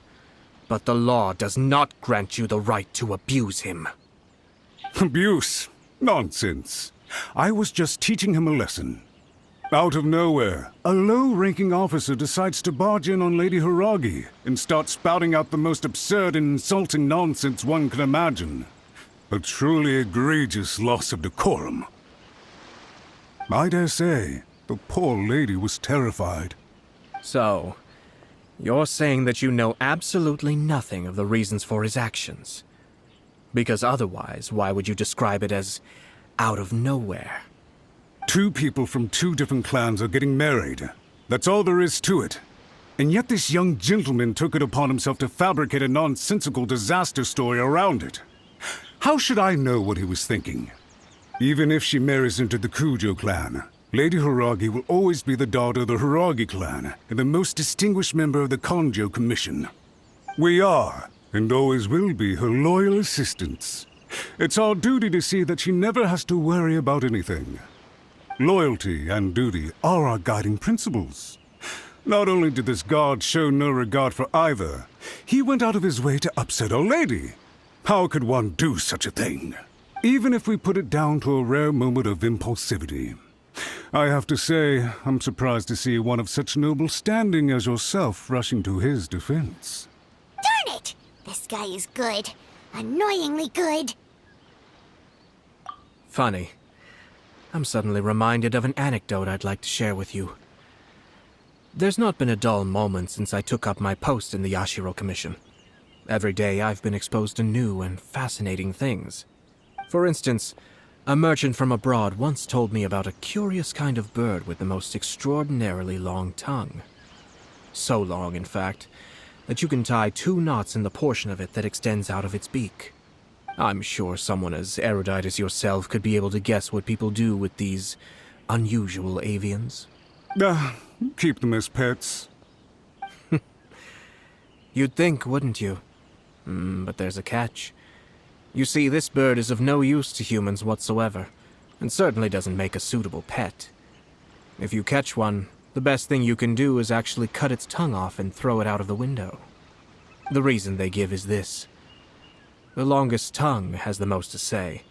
but the law does not grant you the right to abuse him. Abuse? Nonsense. I was just teaching him a lesson. Out of nowhere, a low-ranking officer decides to barge in on Lady Hiragi and start spouting out the most absurd and insulting nonsense one can imagine. A truly egregious loss of decorum. I dare say, the poor lady was terrified. So, you're saying that you know absolutely nothing of the reasons for his actions? Because otherwise, why would you describe it as out of nowhere? Two people from two different clans are getting married. That's all there is to it. And yet this young gentleman took it upon himself to fabricate a nonsensical disaster story around it. How should I know what he was thinking? Even if she marries into the Kujo clan, Lady Hiragi will always be the daughter of the Hiragi clan and the most distinguished member of the Konjo Commission. We are, and always will be, her loyal assistants. It's our duty to see that she never has to worry about anything. Loyalty and duty are our guiding principles. Not only did this guard show no regard for either, he went out of his way to upset our lady. How could one do such a thing? Even if we put it down to a rare moment of impulsivity. I have to say, I'm surprised to see one of such noble standing as yourself rushing to his defense. Darn it! This guy is good. Annoyingly good. Funny. I'm suddenly reminded of an anecdote I'd like to share with you. There's not been a dull moment since I took up my post in the Yashiro Commission. Every day I've been exposed to new and fascinating things. For instance, A merchant from abroad once told me about a curious kind of bird with the most extraordinarily long tongue. So long, in fact, that you can tie 2 knots in the portion of it that extends out of its beak. I'm sure someone as erudite as yourself could be able to guess what people do with these unusual avians. Keep them as pets. You'd think, wouldn't you? But there's a catch. You see, this bird is of no use to humans whatsoever, and certainly doesn't make a suitable pet. If you catch one, the best thing you can do is actually cut its tongue off and throw it out of the window. The reason they give is this. The longest tongue has the most to say,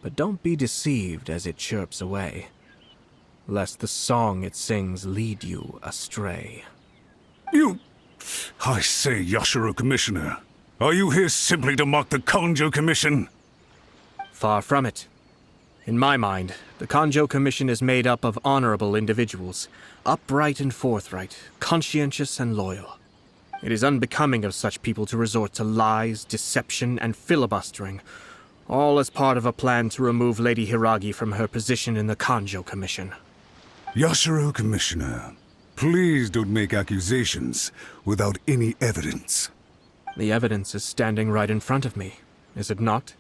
but don't be deceived as it chirps away, lest the song it sings lead you astray. I say, Yashiro Commissioner, are you here simply to mock the Kanjo Commission? Far from it. In my mind, the Kanjo Commission is made up of honorable individuals, upright and forthright, conscientious and loyal. It is unbecoming of such people to resort to lies, deception, and filibustering, all as part of a plan to remove Lady Hiragi from her position in the Kanjo Commission. Yashiro Commissioner, please don't make accusations without any evidence. The evidence is standing right in front of me, is it not?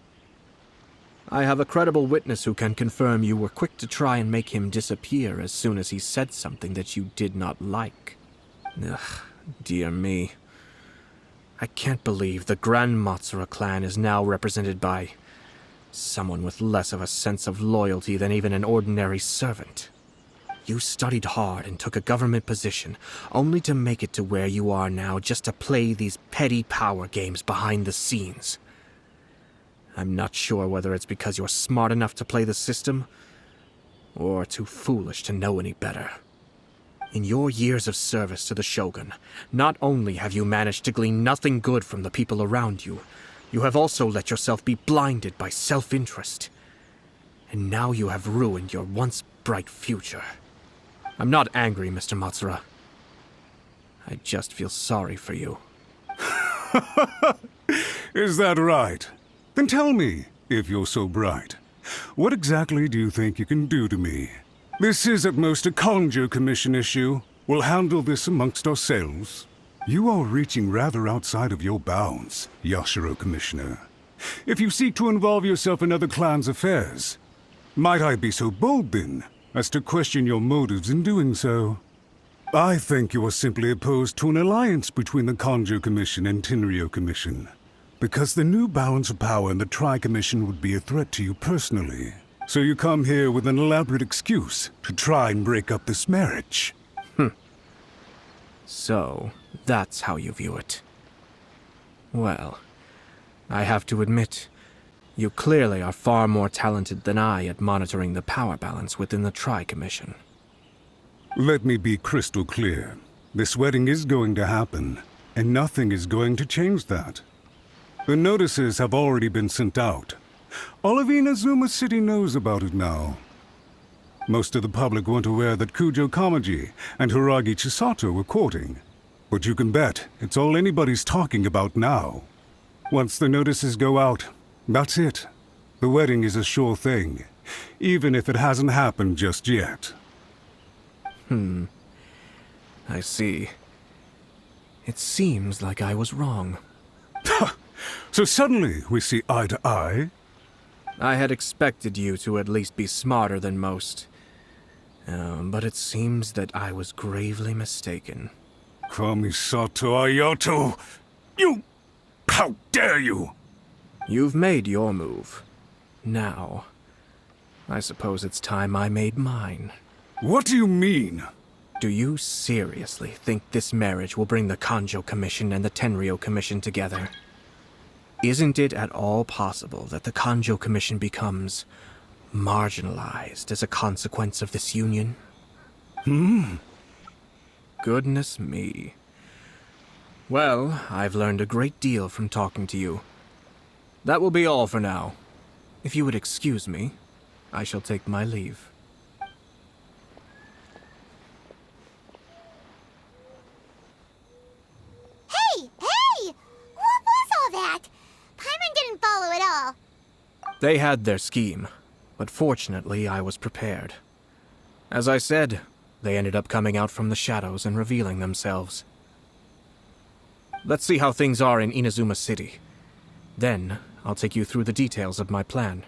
I have a credible witness who can confirm you were quick to try and make him disappear as soon as he said something that you did not like. Ugh, dear me. I can't believe the Grand Matsura clan is now represented by someone with less of a sense of loyalty than even an ordinary servant. You studied hard and took a government position, only to make it to where you are now just to play these petty power games behind the scenes. I'm not sure whether it's because you're smart enough to play the system, or too foolish to know any better. In your years of service to the Shogun, not only have you managed to glean nothing good from the people around you, you have also let yourself be blinded by self-interest. And now you have ruined your once bright future. I'm not angry, Mr. Matsura. I just feel sorry for you. Is that right? Then tell me, if you're so bright, what exactly do you think you can do to me? This is at most a Kanjo Commission issue. We'll handle this amongst ourselves. You are reaching rather outside of your bounds, Yashiro Commissioner. If you seek to involve yourself in other clans' affairs, might I be so bold, then, as to question your motives in doing so? I think you are simply opposed to an alliance between the Kanjo Commission and Tenryo Commission, because the new balance of power in the Tri-Commission would be a threat to you personally. So you come here with an elaborate excuse to try and break up this marriage. So, that's how you view it. Well, I have to admit, you clearly are far more talented than I at monitoring the power balance within the Tri-Commission. Let me be crystal clear. This wedding is going to happen, and nothing is going to change that. The notices have already been sent out. All of Inazuma City knows about it now. Most of the public weren't aware that Kujo Kamaji and Hiragi Chisato were courting. But you can bet it's all anybody's talking about now. Once the notices go out, that's it. The wedding is a sure thing, even if it hasn't happened just yet. I see. It seems like I was wrong. So suddenly we see eye to eye? I had expected you to at least be smarter than most. But it seems that I was gravely mistaken. Kamisato Ayato! You! How dare you! You've made your move. Now, I suppose it's time I made mine. What do you mean? Do you seriously think this marriage will bring the Kanjo Commission and the Tenryo Commission together? Isn't it at all possible that the Kanjo Commission becomes marginalized as a consequence of this union? Goodness me. Well, I've learned a great deal from talking to you. That will be all for now. If you would excuse me, I shall take my leave. Hey! What was all that? Paimon didn't follow at all. They had their scheme, but fortunately I was prepared. As I said, they ended up coming out from the shadows and revealing themselves. Let's see how things are in Inazuma City. Then, I'll take you through the details of my plan.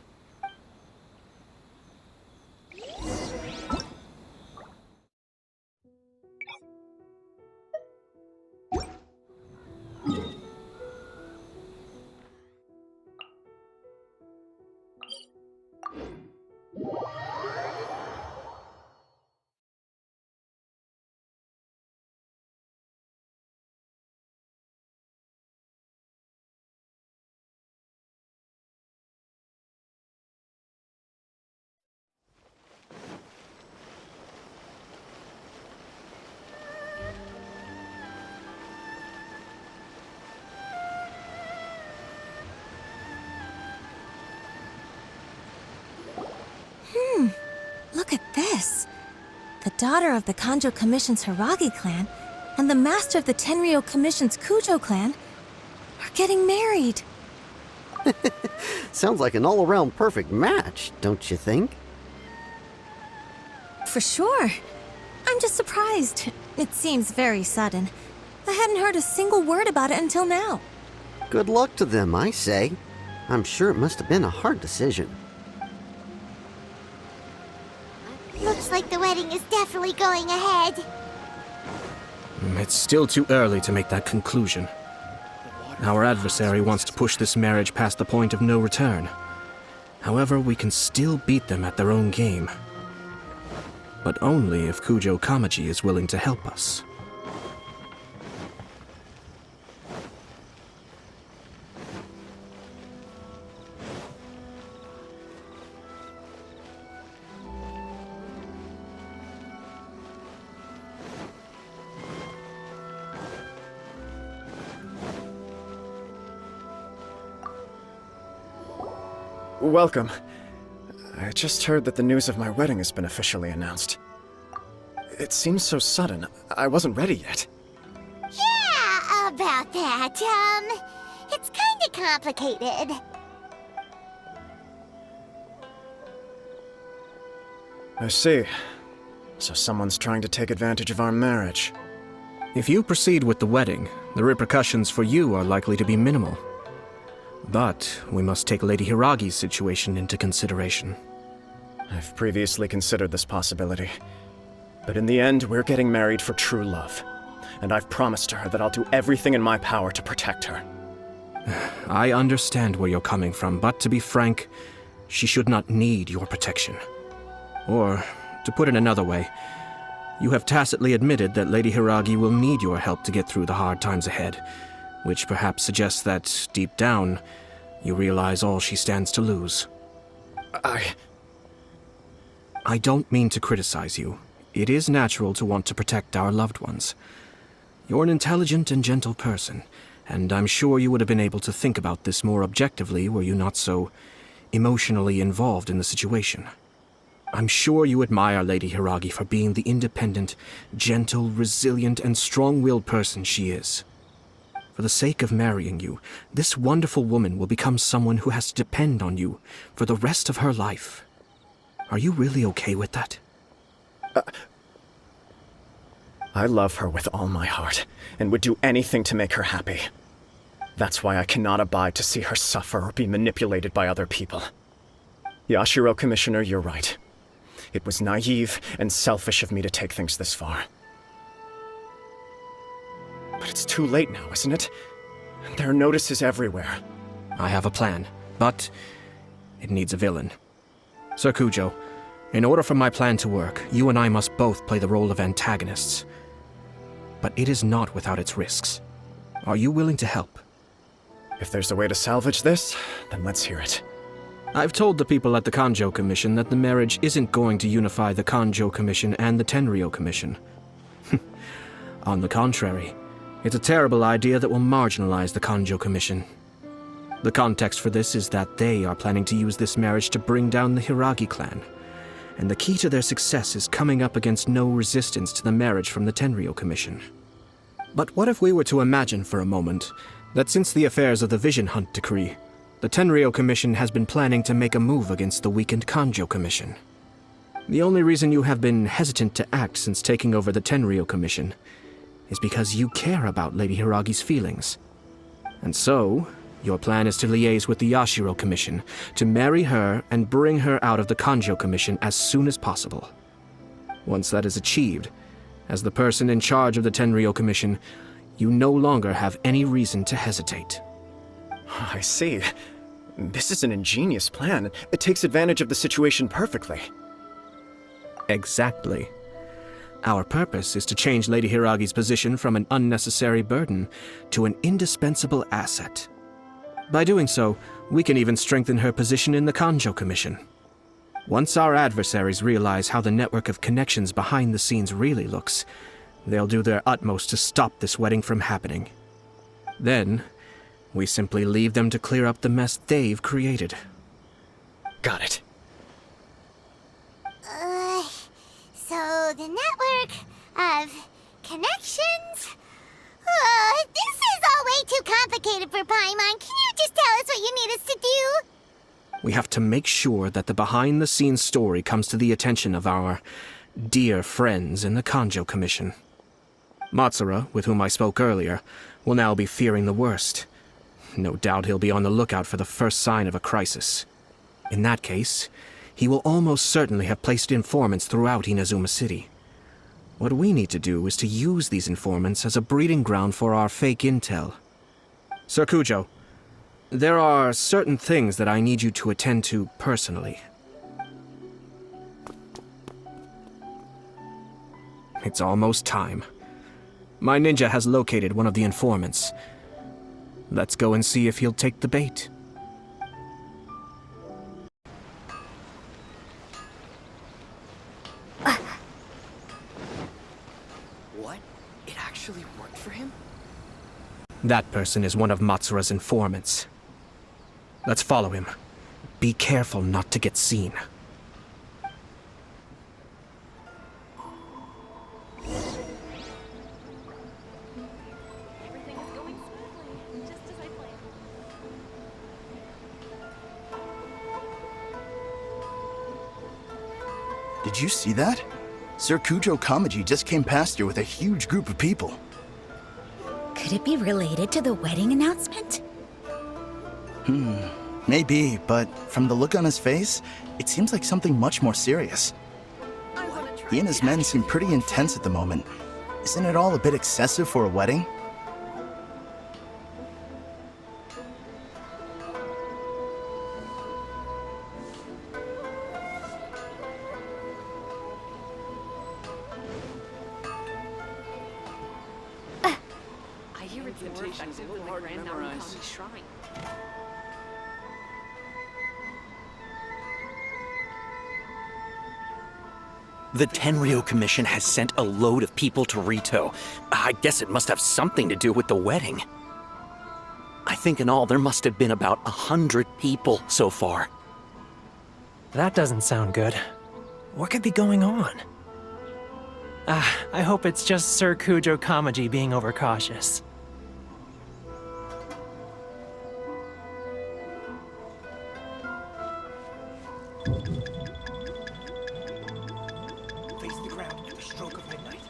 Look at this. The daughter of the Kanjo Commission's Hiragi clan and the master of the Tenryou Commission's Kujo clan are getting married. Sounds like an all-around perfect match, don't you think? For sure. I'm just surprised. It seems very sudden. I hadn't heard a single word about it until now. Good luck to them, I say. I'm sure it must have been a hard decision. Looks like the wedding is definitely going ahead. It's still too early to make that conclusion. Our adversary wants to push this marriage past the point of no return. However, we can still beat them at their own game. But only if Kujo Kamaji is willing to help us. Welcome. I just heard that the news of my wedding has been officially announced. It seems so sudden. I wasn't ready yet. Yeah, about that. It's kinda complicated. I see. So someone's trying to take advantage of our marriage. If you proceed with the wedding, the repercussions for you are likely to be minimal. But we must take Lady Hiragi's situation into consideration. I've previously considered this possibility. But in the end, we're getting married for true love. And I've promised her that I'll do everything in my power to protect her. I understand where you're coming from, but to be frank, she should not need your protection. Or, to put it another way, you have tacitly admitted that Lady Hiragi will need your help to get through the hard times ahead, which perhaps suggests that, deep down, you realize all she stands to lose. I don't mean to criticize you. It is natural to want to protect our loved ones. You're an intelligent and gentle person, and I'm sure you would have been able to think about this more objectively were you not so emotionally involved in the situation. I'm sure you admire Lady Hiragi for being the independent, gentle, resilient, and strong-willed person she is. For the sake of marrying you, this wonderful woman will become someone who has to depend on you for the rest of her life. Are you really okay with that? I love her with all my heart, and would do anything to make her happy. That's why I cannot abide to see her suffer or be manipulated by other people. Yashiro, Commissioner, you're right. It was naive and selfish of me to take things this far. But it's too late now, isn't it? There are notices everywhere. I have a plan, but it needs a villain. Sir Kujo, in order for my plan to work, you and I must both play the role of antagonists. But it is not without its risks. Are you willing to help? If there's a way to salvage this, then let's hear it. I've told the people at the Kanjo Commission that the marriage isn't going to unify the Kanjo Commission and the Tenryou Commission. On the contrary, it's a terrible idea that will marginalize the Kanjo Commission. The context for this is that they are planning to use this marriage to bring down the Hiragi clan, and the key to their success is coming up against no resistance to the marriage from the Tenryou Commission. But what if we were to imagine for a moment that since the affairs of the Vision Hunt Decree, The Tenryou Commission has been planning to make a move against the weakened Kanjo Commission. The only reason you have been hesitant to act since taking over the Tenryou Commission is because you care about Lady Hiragi's feelings. And so, your plan is to liaise with the Yashiro Commission to marry her and bring her out of the Kanjo Commission as soon as possible. Once that is achieved, as the person in charge of the Tenryou Commission, you no longer have any reason to hesitate. I see. This is an ingenious plan. It takes advantage of the situation perfectly. Exactly. Our purpose is to change Lady Hiragi's position from an unnecessary burden to an indispensable asset. By doing so, we can even strengthen her position in the Kanjo Commission. Once our adversaries realize how the network of connections behind the scenes really looks, they'll do their utmost to stop this wedding from happening. Then, we simply leave them to clear up the mess they've created. Got it. So the network of connections? This is all way too complicated for Paimon. Can you just tell us what you need us to do? We have to make sure that the behind-the-scenes story comes to the attention of our dear friends in the Kanjo Commission. Matsura, with whom I spoke earlier, will now be fearing the worst. No doubt he'll be on the lookout for the first sign of a crisis. In that case, he will almost certainly have placed informants throughout Inazuma City. What we need to do is to use these informants as a breeding ground for our fake intel. Sir Kujo, there are certain things that I need you to attend to personally. It's almost time. My ninja has located one of the informants. Let's go and see if he'll take the bait. What? It actually worked for him? That person is one of Matsura's informants. Let's follow him. Be careful not to get seen. Did you see that? Sir Kujo Kamaji just came past here with a huge group of people. Could it be related to the wedding announcement? Maybe, but from the look on his face, it seems like something much more serious. He and his men seem pretty intense at the moment. Isn't it all a bit excessive for a wedding? I hear it's more effective than the Grand Narukami Shrine. The Tenryou Commission has sent a load of people to Rito. I guess it must have something to do with the wedding. I think in all there must have been about 100 people so far. That doesn't sound good. What could be going on? I hope it's just Sir Kujo Kamaji being overcautious. Face the ground at the stroke of midnight.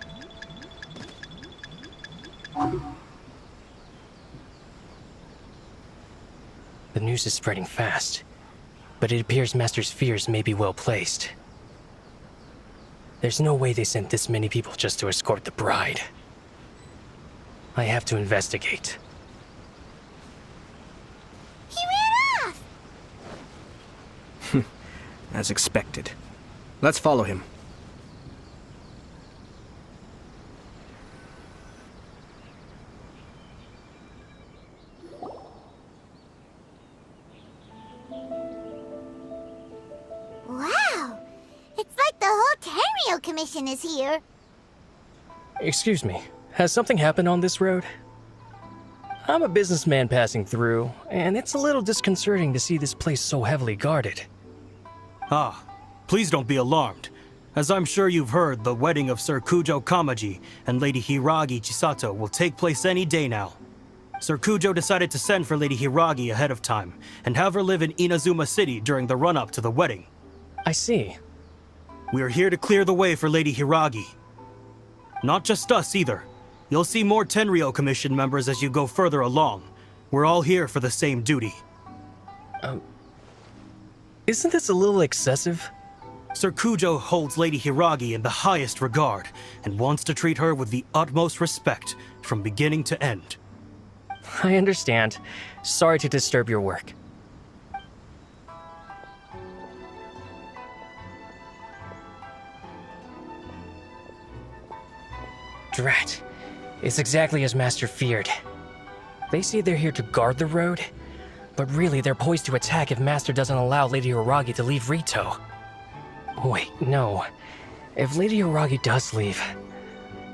The news is spreading fast, but it appears Master's fears may be well placed. There's no way they sent this many people just to escort the bride. I have to investigate. He ran off! As expected. Let's follow him. Wow! It's like the whole Tenryou Commission is here. Excuse me, has something happened on this road? I'm a businessman passing through, and it's a little disconcerting to see this place so heavily guarded. Ah, please don't be alarmed. As I'm sure you've heard, the wedding of Sir Kujo Kamaji and Lady Hiragi Chisato will take place any day now. Sir Kujo decided to send for Lady Hiragi ahead of time and have her live in Inazuma City during the run-up to the wedding. I see. We are here to clear the way for Lady Hiragi. Not just us either. You'll see more Tenryou Commission members as you go further along. We're all here for the same duty. Isn't this a little excessive? Sir Kujo holds Lady Hiragi in the highest regard and wants to treat her with the utmost respect from beginning to end. I understand. Sorry to disturb your work. Drat. It's exactly as Master feared. They say they're here to guard the road, but really they're poised to attack if Master doesn't allow Lady Hiragi to leave Rito. Wait, no. If Lady Hiragi does leave,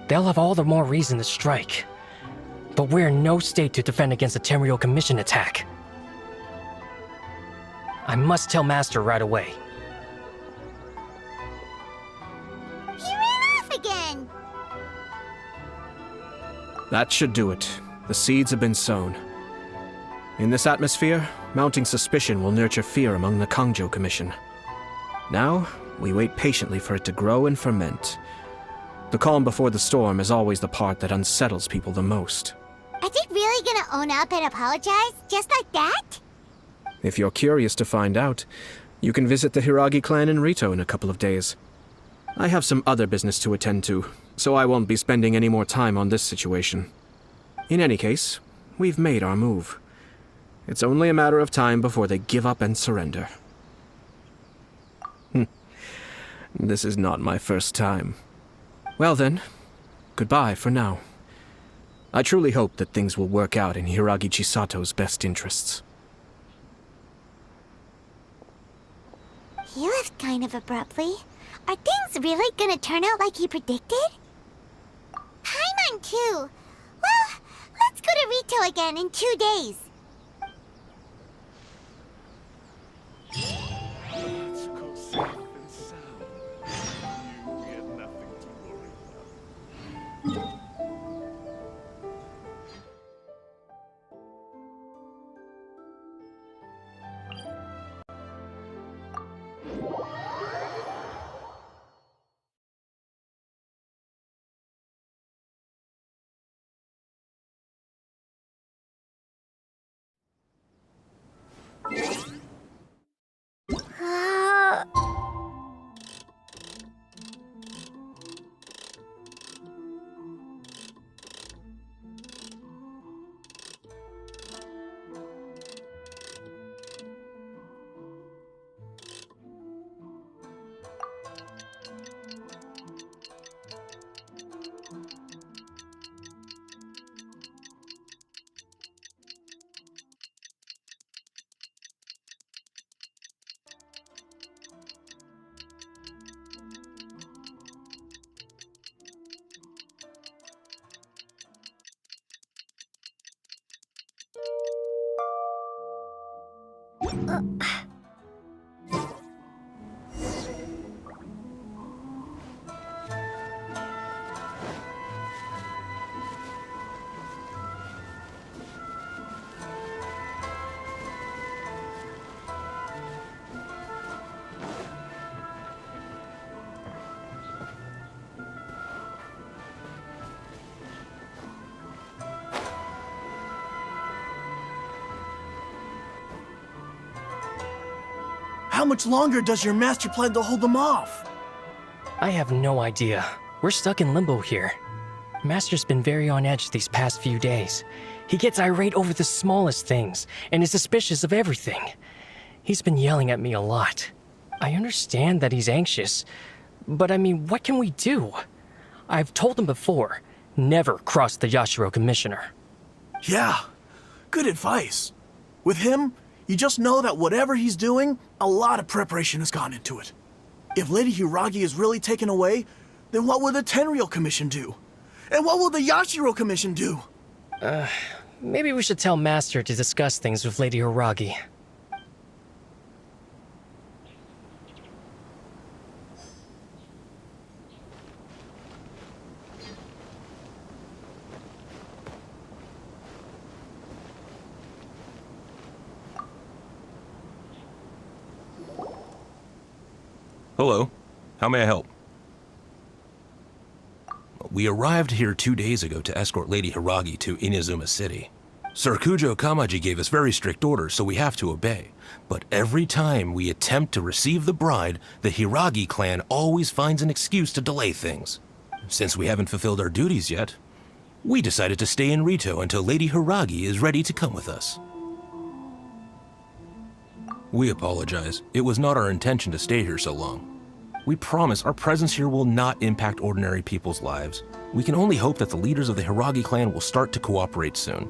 they'll have all the more reason to strike. But we're in no state to defend against a Tenryou Commission attack. I must tell Master right away. He ran off again! That should do it. The seeds have been sown. In this atmosphere, mounting suspicion will nurture fear among the Kangjo Commission. Now, we wait patiently for it to grow and ferment. The calm before the storm is always the part that unsettles people the most. Are they really gonna own up and apologize? Just like that? If you're curious to find out, you can visit the Hiragi clan in Rito in a couple of days. I have some other business to attend to, so I won't be spending any more time on this situation. In any case, we've made our move. It's only a matter of time before they give up and surrender. This is not my first time. Well then, goodbye for now. I truly hope that things will work out in Hiragi Chisato's best interests. He left kind of abruptly. Are things really gonna turn out like he predicted? Paimon too. Well, let's go to Rito again in 2 days. How much longer does your master plan to hold them off? I have no idea. We're stuck in limbo here. Master's been very on edge these past few days. He gets irate over the smallest things and is suspicious of everything. He's been yelling at me a lot. I understand that he's anxious, but I mean, what can we do? I've told him before, never cross the Yashiro Commissioner. Yeah, good advice. With him, you just know that whatever he's doing, a lot of preparation has gone into it. If Lady Hiragi is really taken away, then what will the Tenryou Commission do? And what will the Yashiro Commission do? Maybe we should tell Master to discuss things with Lady Hiragi. Hello. How may I help? We arrived here 2 days ago to escort Lady Hiragi to Inazuma City. Sir Kujo Kamaji gave us very strict orders, so we have to obey. But every time we attempt to receive the bride, the Hiragi clan always finds an excuse to delay things. Since we haven't fulfilled our duties yet, we decided to stay in Rito until Lady Hiragi is ready to come with us. We apologize. It was not our intention to stay here so long. We promise our presence here will not impact ordinary people's lives. We can only hope that the leaders of the Hiragi clan will start to cooperate soon.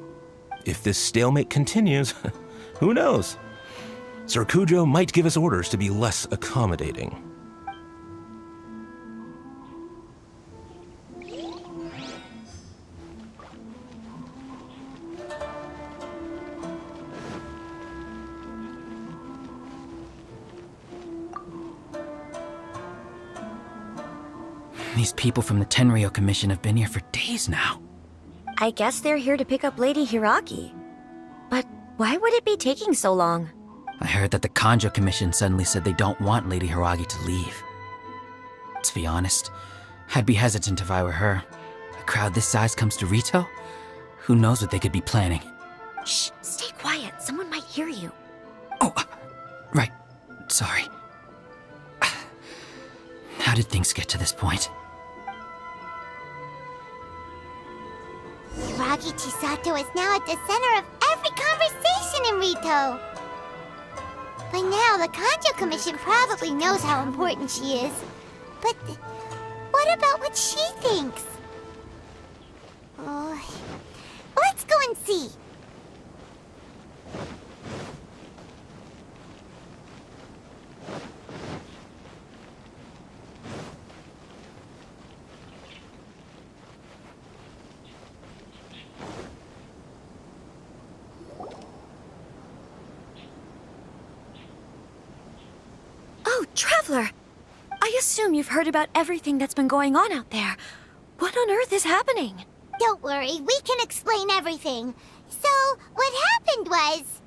If this stalemate continues, who knows? Sir Kujo might give us orders to be less accommodating. These people from the Tenryo Commission have been here for days now. I guess they're here to pick up Lady Hiragi. But why would it be taking so long? I heard that the Kanjo Commission suddenly said they don't want Lady Hiragi to leave. To be honest, I'd be hesitant if I were her. A crowd this size comes to Rito? Who knows what they could be planning? Shh, stay quiet. Someone might hear you. Right. Sorry. How did things get to this point? Hiragi Chisato is now at the center of every conversation in Rito. By now, the Kanjo Commission probably knows how important she is. But what about what she thinks? Oh, let's go and see. Oh, Traveler! I assume you've heard about everything that's been going on out there. What on earth is happening? Don't worry, we can explain everything. So, what happened was...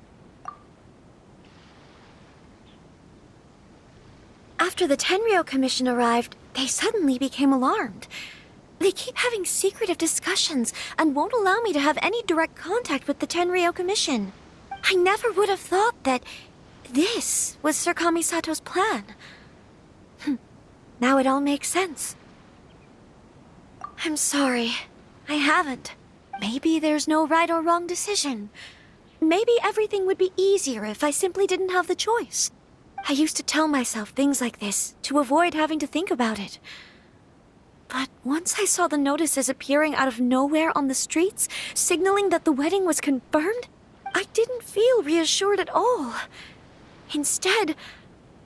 After the Tenryo Commission arrived, they suddenly became alarmed. They keep having secretive discussions and won't allow me to have any direct contact with the Tenryo Commission. I never would have thought that this was Sir Kamisato's plan. Now it all makes sense. I'm sorry. I haven't. Maybe there's no right or wrong decision. Maybe everything would be easier if I simply didn't have the choice. I used to tell myself things like this to avoid having to think about it. But once I saw the notices appearing out of nowhere on the streets, signaling that the wedding was confirmed, I didn't feel reassured at all. Instead,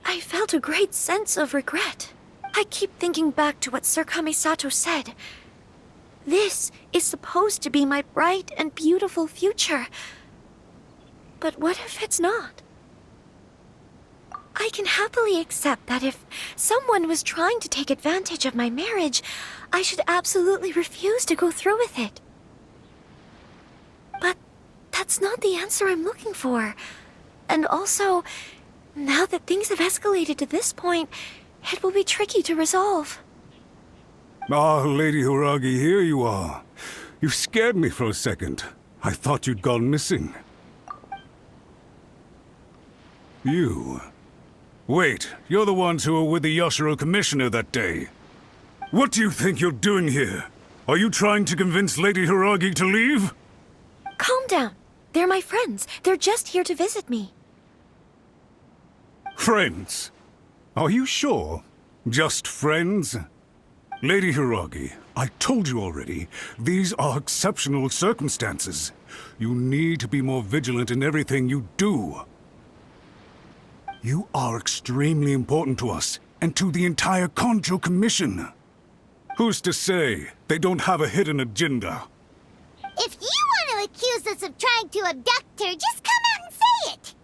I felt a great sense of regret. I keep thinking back to what Sir Kamisato said. This is supposed to be my bright and beautiful future. But what if it's not? I can happily accept that if someone was trying to take advantage of my marriage, I should absolutely refuse to go through with it. But that's not the answer I'm looking for. And also, now that things have escalated to this point, it will be tricky to resolve. Ah, Lady Hiragi, here you are. You scared me for a second. I thought you'd gone missing. You... Wait, you're the ones who were with the Yoshiro Commissioner that day. What do you think you're doing here? Are you trying to convince Lady Hiragi to leave? Calm down. They're my friends. They're just here to visit me. Friends? Are you sure? Just friends? Lady Hiragi, I told you already, these are exceptional circumstances. You need to be more vigilant in everything you do. You are extremely important to us, and to the entire Kanjo Commission. Who's to say they don't have a hidden agenda? If you want to accuse us of trying to abduct her, just come out and say it!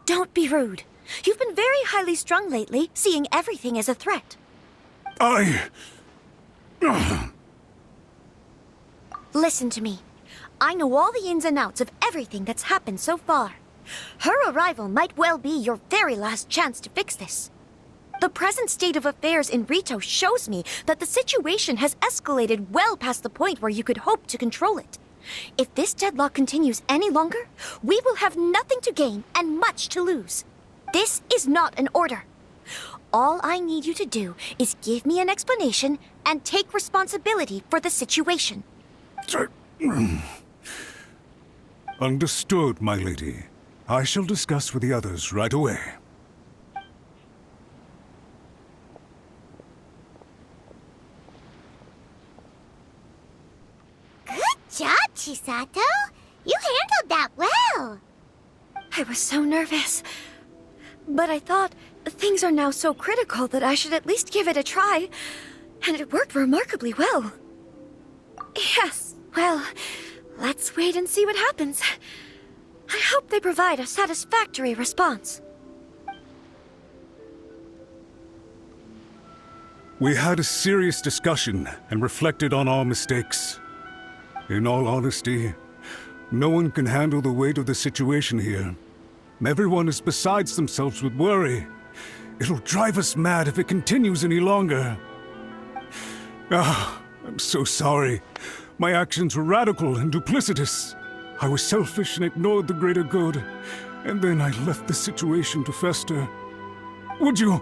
Don't be rude. You've been very highly strung lately, seeing everything as a threat. Listen to me. I know all the ins and outs of everything that's happened so far. Her arrival might well be your very last chance to fix this. The present state of affairs in Rito shows me that the situation has escalated well past the point where you could hope to control it. If this deadlock continues any longer, we will have nothing to gain and much to lose. This is not an order. All I need you to do is give me an explanation and take responsibility for the situation. Understood, my lady. I shall discuss with the others right away. Good job, Chisato. You handled that well. I was so nervous. But I thought things are now so critical that I should at least give it a try. And it worked remarkably well. Yes, well, let's wait and see what happens. I hope they provide a satisfactory response. We had a serious discussion and reflected on our mistakes. In all honesty, no one can handle the weight of the situation here. Everyone is besides themselves with worry. It'll drive us mad if it continues any longer. I'm so sorry. My actions were radical and duplicitous. I was selfish and ignored the greater good, and then I left the situation to fester. Would you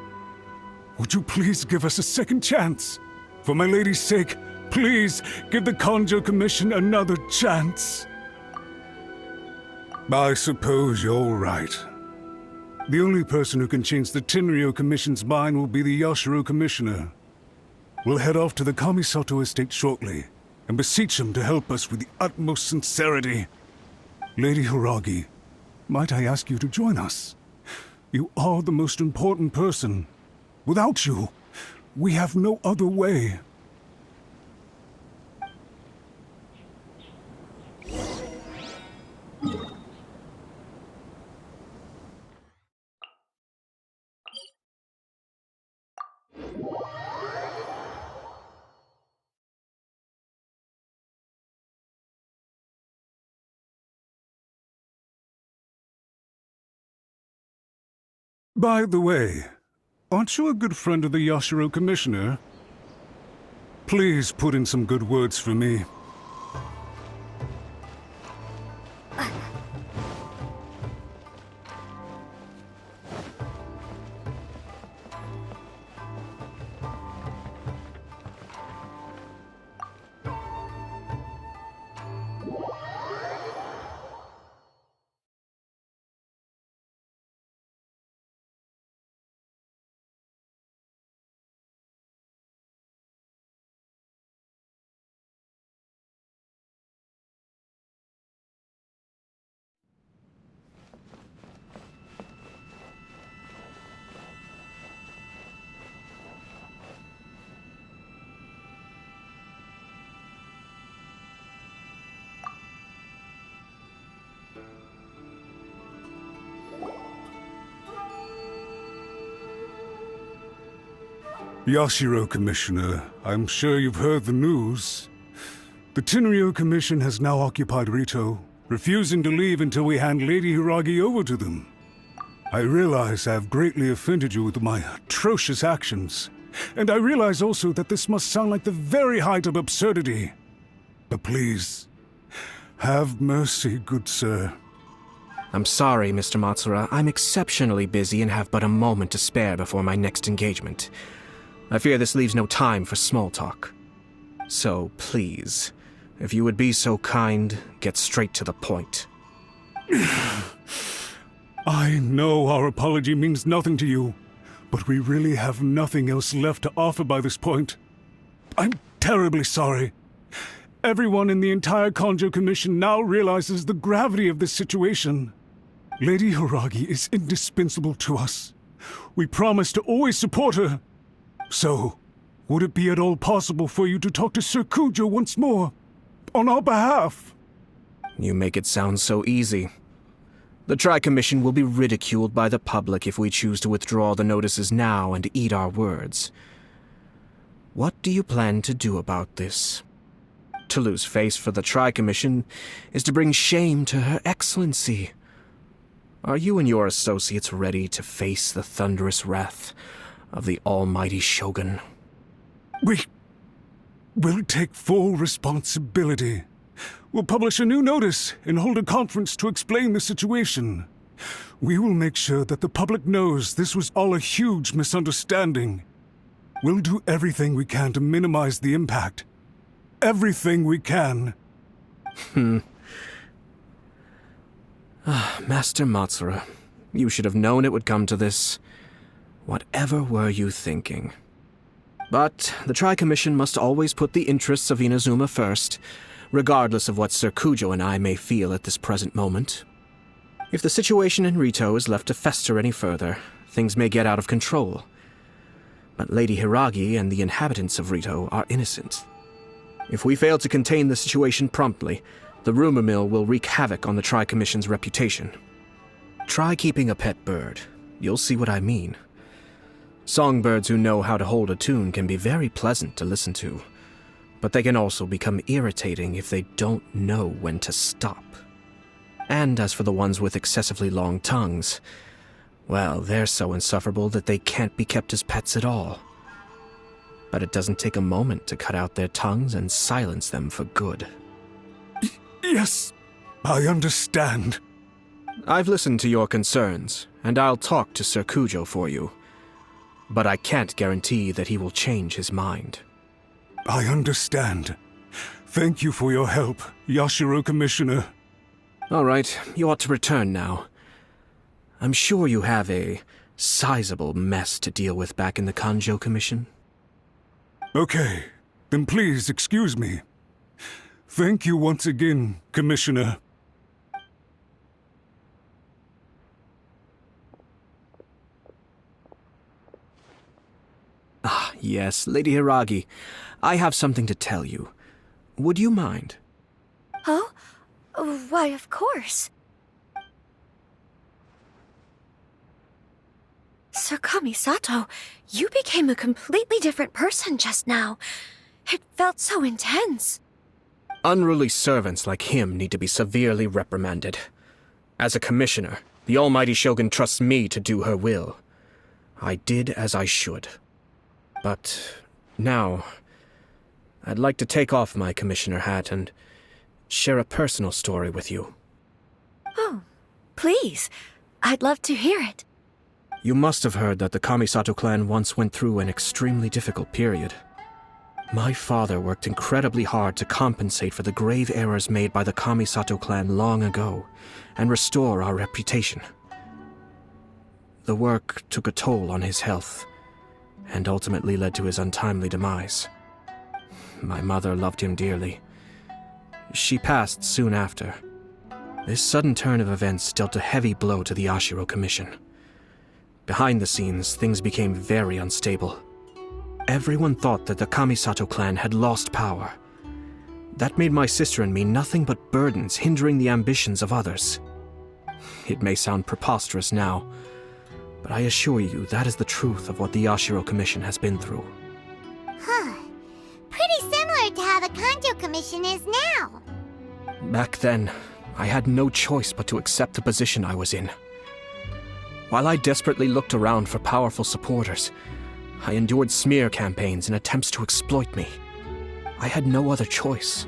please give us a second chance? For my lady's sake, please give the Conjo Commission another chance. I suppose you're right. The only person who can change the Tenryo Commission's mind will be the Yashiro Commissioner. We'll head off to the Kamisato estate shortly and beseech him to help us with the utmost sincerity. Lady Hiragi, might I ask you to join us? You are the most important person. Without you, we have no other way. By the way, aren't you a good friend of the Yashiro Commissioner? Please put in some good words for me. Yashiro Commissioner, I'm sure you've heard the news. The Tenryo Commission has now occupied Rito, refusing to leave until we hand Lady Hiragi over to them. I realize I have greatly offended you with my atrocious actions, and I realize also that this must sound like the very height of absurdity. But please, have mercy, good sir. I'm sorry, Mr. Matsura. I'm exceptionally busy and have but a moment to spare before my next engagement. I fear this leaves no time for small talk. So, please, if you would be so kind, get straight to the point. I know our apology means nothing to you, but we really have nothing else left to offer by this point. I'm terribly sorry. Everyone in the entire Conjo Commission now realizes the gravity of this situation. Lady Hiragi is indispensable to us. We promise to always support her. So, would it be at all possible for you to talk to Sir Kujo once more, on our behalf? You make it sound so easy. The Tri-Commission will be ridiculed by the public if we choose to withdraw the notices now and eat our words. What do you plan to do about this? To lose face for the Tri-Commission is to bring shame to Her Excellency. Are you and your associates ready to face the thunderous wrath of the almighty Shogun. We'll take full responsibility. We'll publish a new notice and hold a conference to explain the situation. We will make sure that the public knows this was all a huge misunderstanding. We'll do everything we can to minimize the impact. Everything we can. Master Matsura, you should have known it would come to this. Whatever were you thinking? But the Tri-Commission must always put the interests of Inazuma first, regardless of what Sir Kujo and I may feel at this present moment. If the situation in Rito is left to fester any further, things may get out of control. But Lady Hiragi and the inhabitants of Rito are innocent. If we fail to contain the situation promptly, the rumor mill will wreak havoc on the Tri-Commission's reputation. Try keeping a pet bird. You'll see what I mean. Songbirds who know how to hold a tune can be very pleasant to listen to, but they can also become irritating if they don't know when to stop. And as for the ones with excessively long tongues, well, they're so insufferable that they can't be kept as pets at all. But it doesn't take a moment to cut out their tongues and silence them for good. Yes, I understand. I've listened to your concerns, and I'll talk to Sir Kujo for you. But I can't guarantee that he will change his mind. I understand. Thank you for your help, Yashiro Commissioner. All right, you ought to return now. I'm sure you have a sizable mess to deal with back in the Kanjo Commission. Okay, then please excuse me. Thank you once again, Commissioner. Ah, yes, Lady Hiragi. I have something to tell you. Would you mind? Oh? Why, of course. Sir Kamisato, you became a completely different person just now. It felt so intense. Unruly servants like him need to be severely reprimanded. As a commissioner, the almighty Shogun trusts me to do her will. I did as I should. But now, I'd like to take off my commissioner hat and share a personal story with you. Oh, please. I'd love to hear it. You must have heard that the Kamisato clan once went through an extremely difficult period. My father worked incredibly hard to compensate for the grave errors made by the Kamisato clan long ago and restore our reputation. The work took a toll on his health and ultimately led to his untimely demise. My mother loved him dearly. She passed soon after. This sudden turn of events dealt a heavy blow to the Ashiro Commission. Behind the scenes, things became very unstable. Everyone thought that the Kamisato clan had lost power. That made my sister and me nothing but burdens hindering the ambitions of others. It may sound preposterous now, but I assure you that is the truth of what the Ashiro Commission has been through. Huh. Pretty similar to how the Kanjo Commission is now. Back then, I had no choice but to accept the position I was in. While I desperately looked around for powerful supporters, I endured smear campaigns and attempts to exploit me. I had no other choice.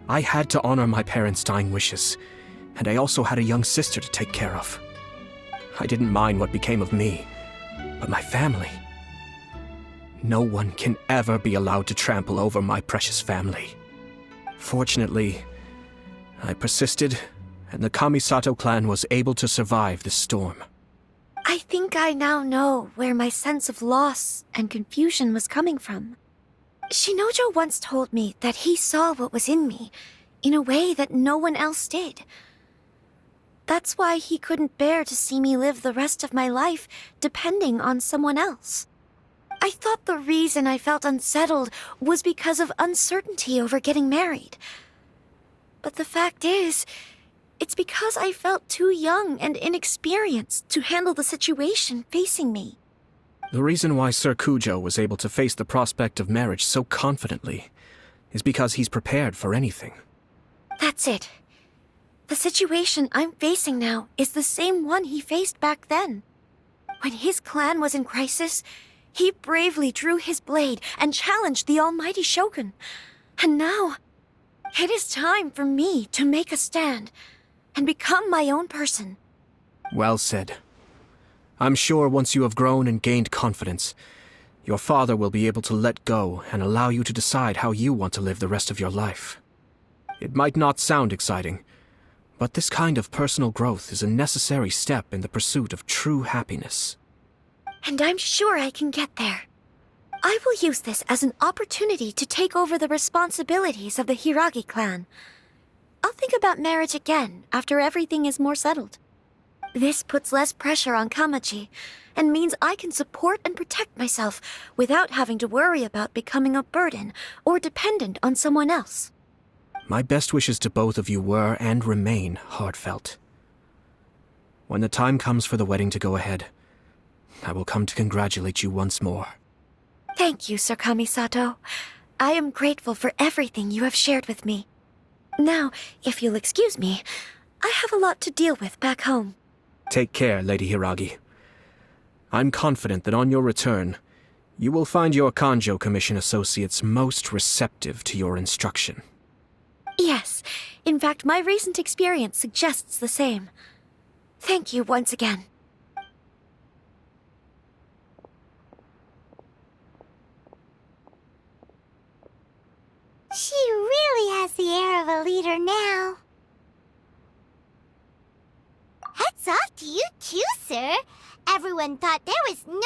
I had to honor my parents' dying wishes, and I also had a young sister to take care of. I didn't mind what became of me, but my family. No one can ever be allowed to trample over my precious family. Fortunately, I persisted, and the Kamisato clan was able to survive this storm. I think I now know where my sense of loss and confusion was coming from. Shinojo once told me that he saw what was in me, in a way that no one else did. That's why he couldn't bear to see me live the rest of my life depending on someone else. I thought the reason I felt unsettled was because of uncertainty over getting married. But the fact is, it's because I felt too young and inexperienced to handle the situation facing me. The reason why Sir Kujo was able to face the prospect of marriage so confidently is because he's prepared for anything. That's it. The situation I'm facing now is the same one he faced back then. When his clan was in crisis, He bravely drew his blade and challenged the almighty Shogun. And now, it is time for me to make a stand and become my own person. Well said. I'm sure once you have grown and gained confidence, your father will be able to let go and allow you to decide how you want to live the rest of your life. It might not sound exciting, but this kind of personal growth is a necessary step in the pursuit of true happiness. And I'm sure I can get there. I will use this as an opportunity to take over the responsibilities of the Hiragi clan. I'll think about marriage again after everything is more settled. This puts less pressure on Kamaji, and means I can support and protect myself without having to worry about becoming a burden or dependent on someone else. My best wishes to both of you were and remain heartfelt. When the time comes for the wedding to go ahead, I will come to congratulate you once more. Thank you, Sir Kamisato. I am grateful for everything you have shared with me. Now, if you'll excuse me, I have a lot to deal with back home. Take care, Lady Hiragi. I'm confident that on your return, you will find your Kanjo Commission associates most receptive to your instruction. Yes, in fact, my recent experience suggests the same. Thank you once again. She really has the air of a leader now. Hats off to you too, sir. Everyone thought there was no way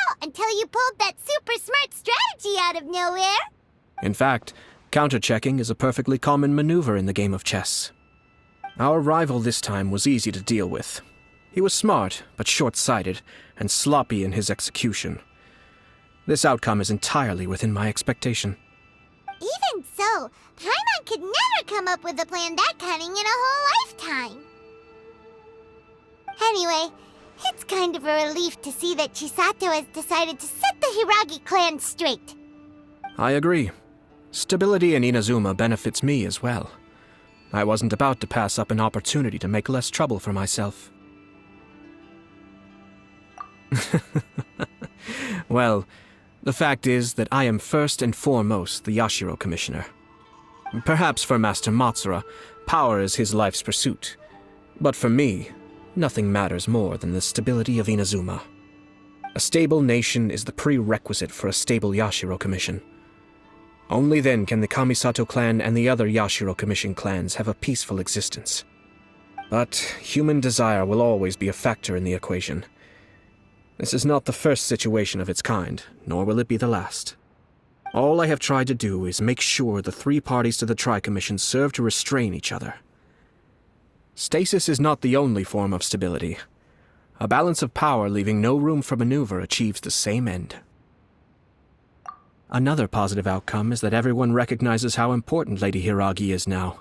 out until you pulled that super smart strategy out of nowhere. In fact, counter-checking is a perfectly common maneuver in the game of chess. Our rival this time was easy to deal with. He was smart, but short-sighted, and sloppy in his execution. This outcome is entirely within my expectation. Even so, Paimon could never come up with a plan that cunning in a whole lifetime. Anyway, it's kind of a relief to see that Chisato has decided to set the Hiragi clan straight. I agree. Stability in Inazuma benefits me as well. I wasn't about to pass up an opportunity to make less trouble for myself. Well, the fact is that I am first and foremost the Yashiro Commissioner. Perhaps for Master Matsura, power is his life's pursuit. But for me, nothing matters more than the stability of Inazuma. A stable nation is the prerequisite for a stable Yashiro Commission. Only then can the Kamisato clan and the other Yashiro Commission clans have a peaceful existence. But human desire will always be a factor in the equation. This is not the first situation of its kind, nor will it be the last. All I have tried to do is make sure the three parties to the Tri-Commission serve to restrain each other. Stasis is not the only form of stability. A balance of power leaving no room for maneuver achieves the same end. Another positive outcome is that everyone recognizes how important Lady Hiragi is now.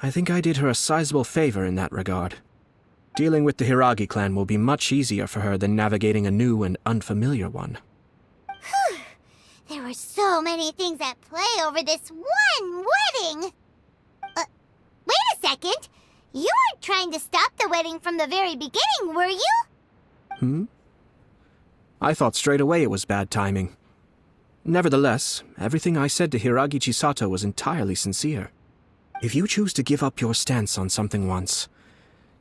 I think I did her a sizable favor in that regard. Dealing with the Hiragi clan will be much easier for her than navigating a new and unfamiliar one. Whew. There were so many things at play over this one wedding. Wait a second. You weren't trying to stop the wedding from the very beginning, were you? I thought straight away it was bad timing. Nevertheless, everything I said to Hiragi Chisato was entirely sincere. If you choose to give up your stance on something once,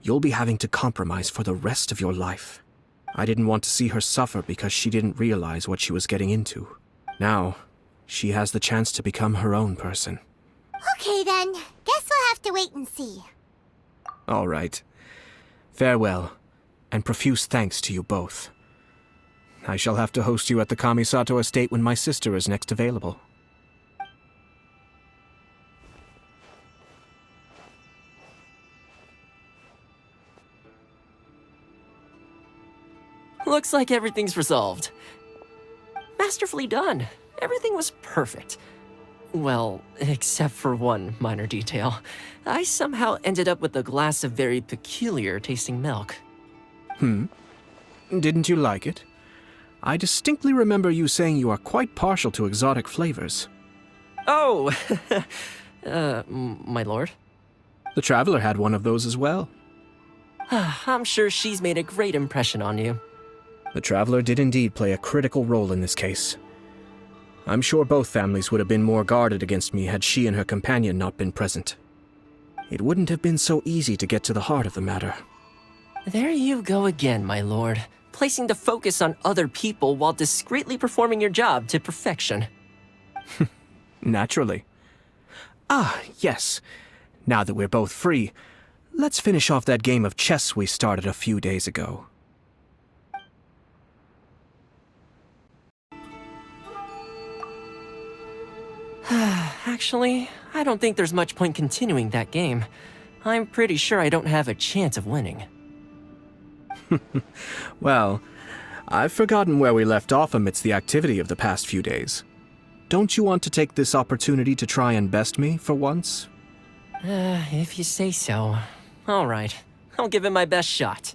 you'll be having to compromise for the rest of your life. I didn't want to see her suffer because she didn't realize what she was getting into. Now, she has the chance to become her own person. Okay then, guess we'll have to wait and see. All right. Farewell, and profuse thanks to you both. I shall have to host you at the Kamisato estate when my sister is next available. Looks like everything's resolved. Masterfully done. Everything was perfect. Well, except for one minor detail. I somehow ended up with a glass of very peculiar tasting milk. Didn't you like it? I distinctly remember you saying you are quite partial to exotic flavors. Oh, my lord. The Traveler had one of those as well. I'm sure she's made a great impression on you. The Traveler did indeed play a critical role in this case. I'm sure both families would have been more guarded against me had she and her companion not been present. It wouldn't have been so easy to get to the heart of the matter. There you go again, my lord. Placing the focus on other people while discreetly performing your job to perfection. Naturally. Ah, yes. Now that we're both free, let's finish off that game of chess we started a few days ago. Actually, I don't think there's much point continuing that game. I'm pretty sure I don't have a chance of winning. Well, I've forgotten where we left off amidst the activity of the past few days. Don't you want to take this opportunity to try and best me for once? If you say so. All right, I'll give it my best shot.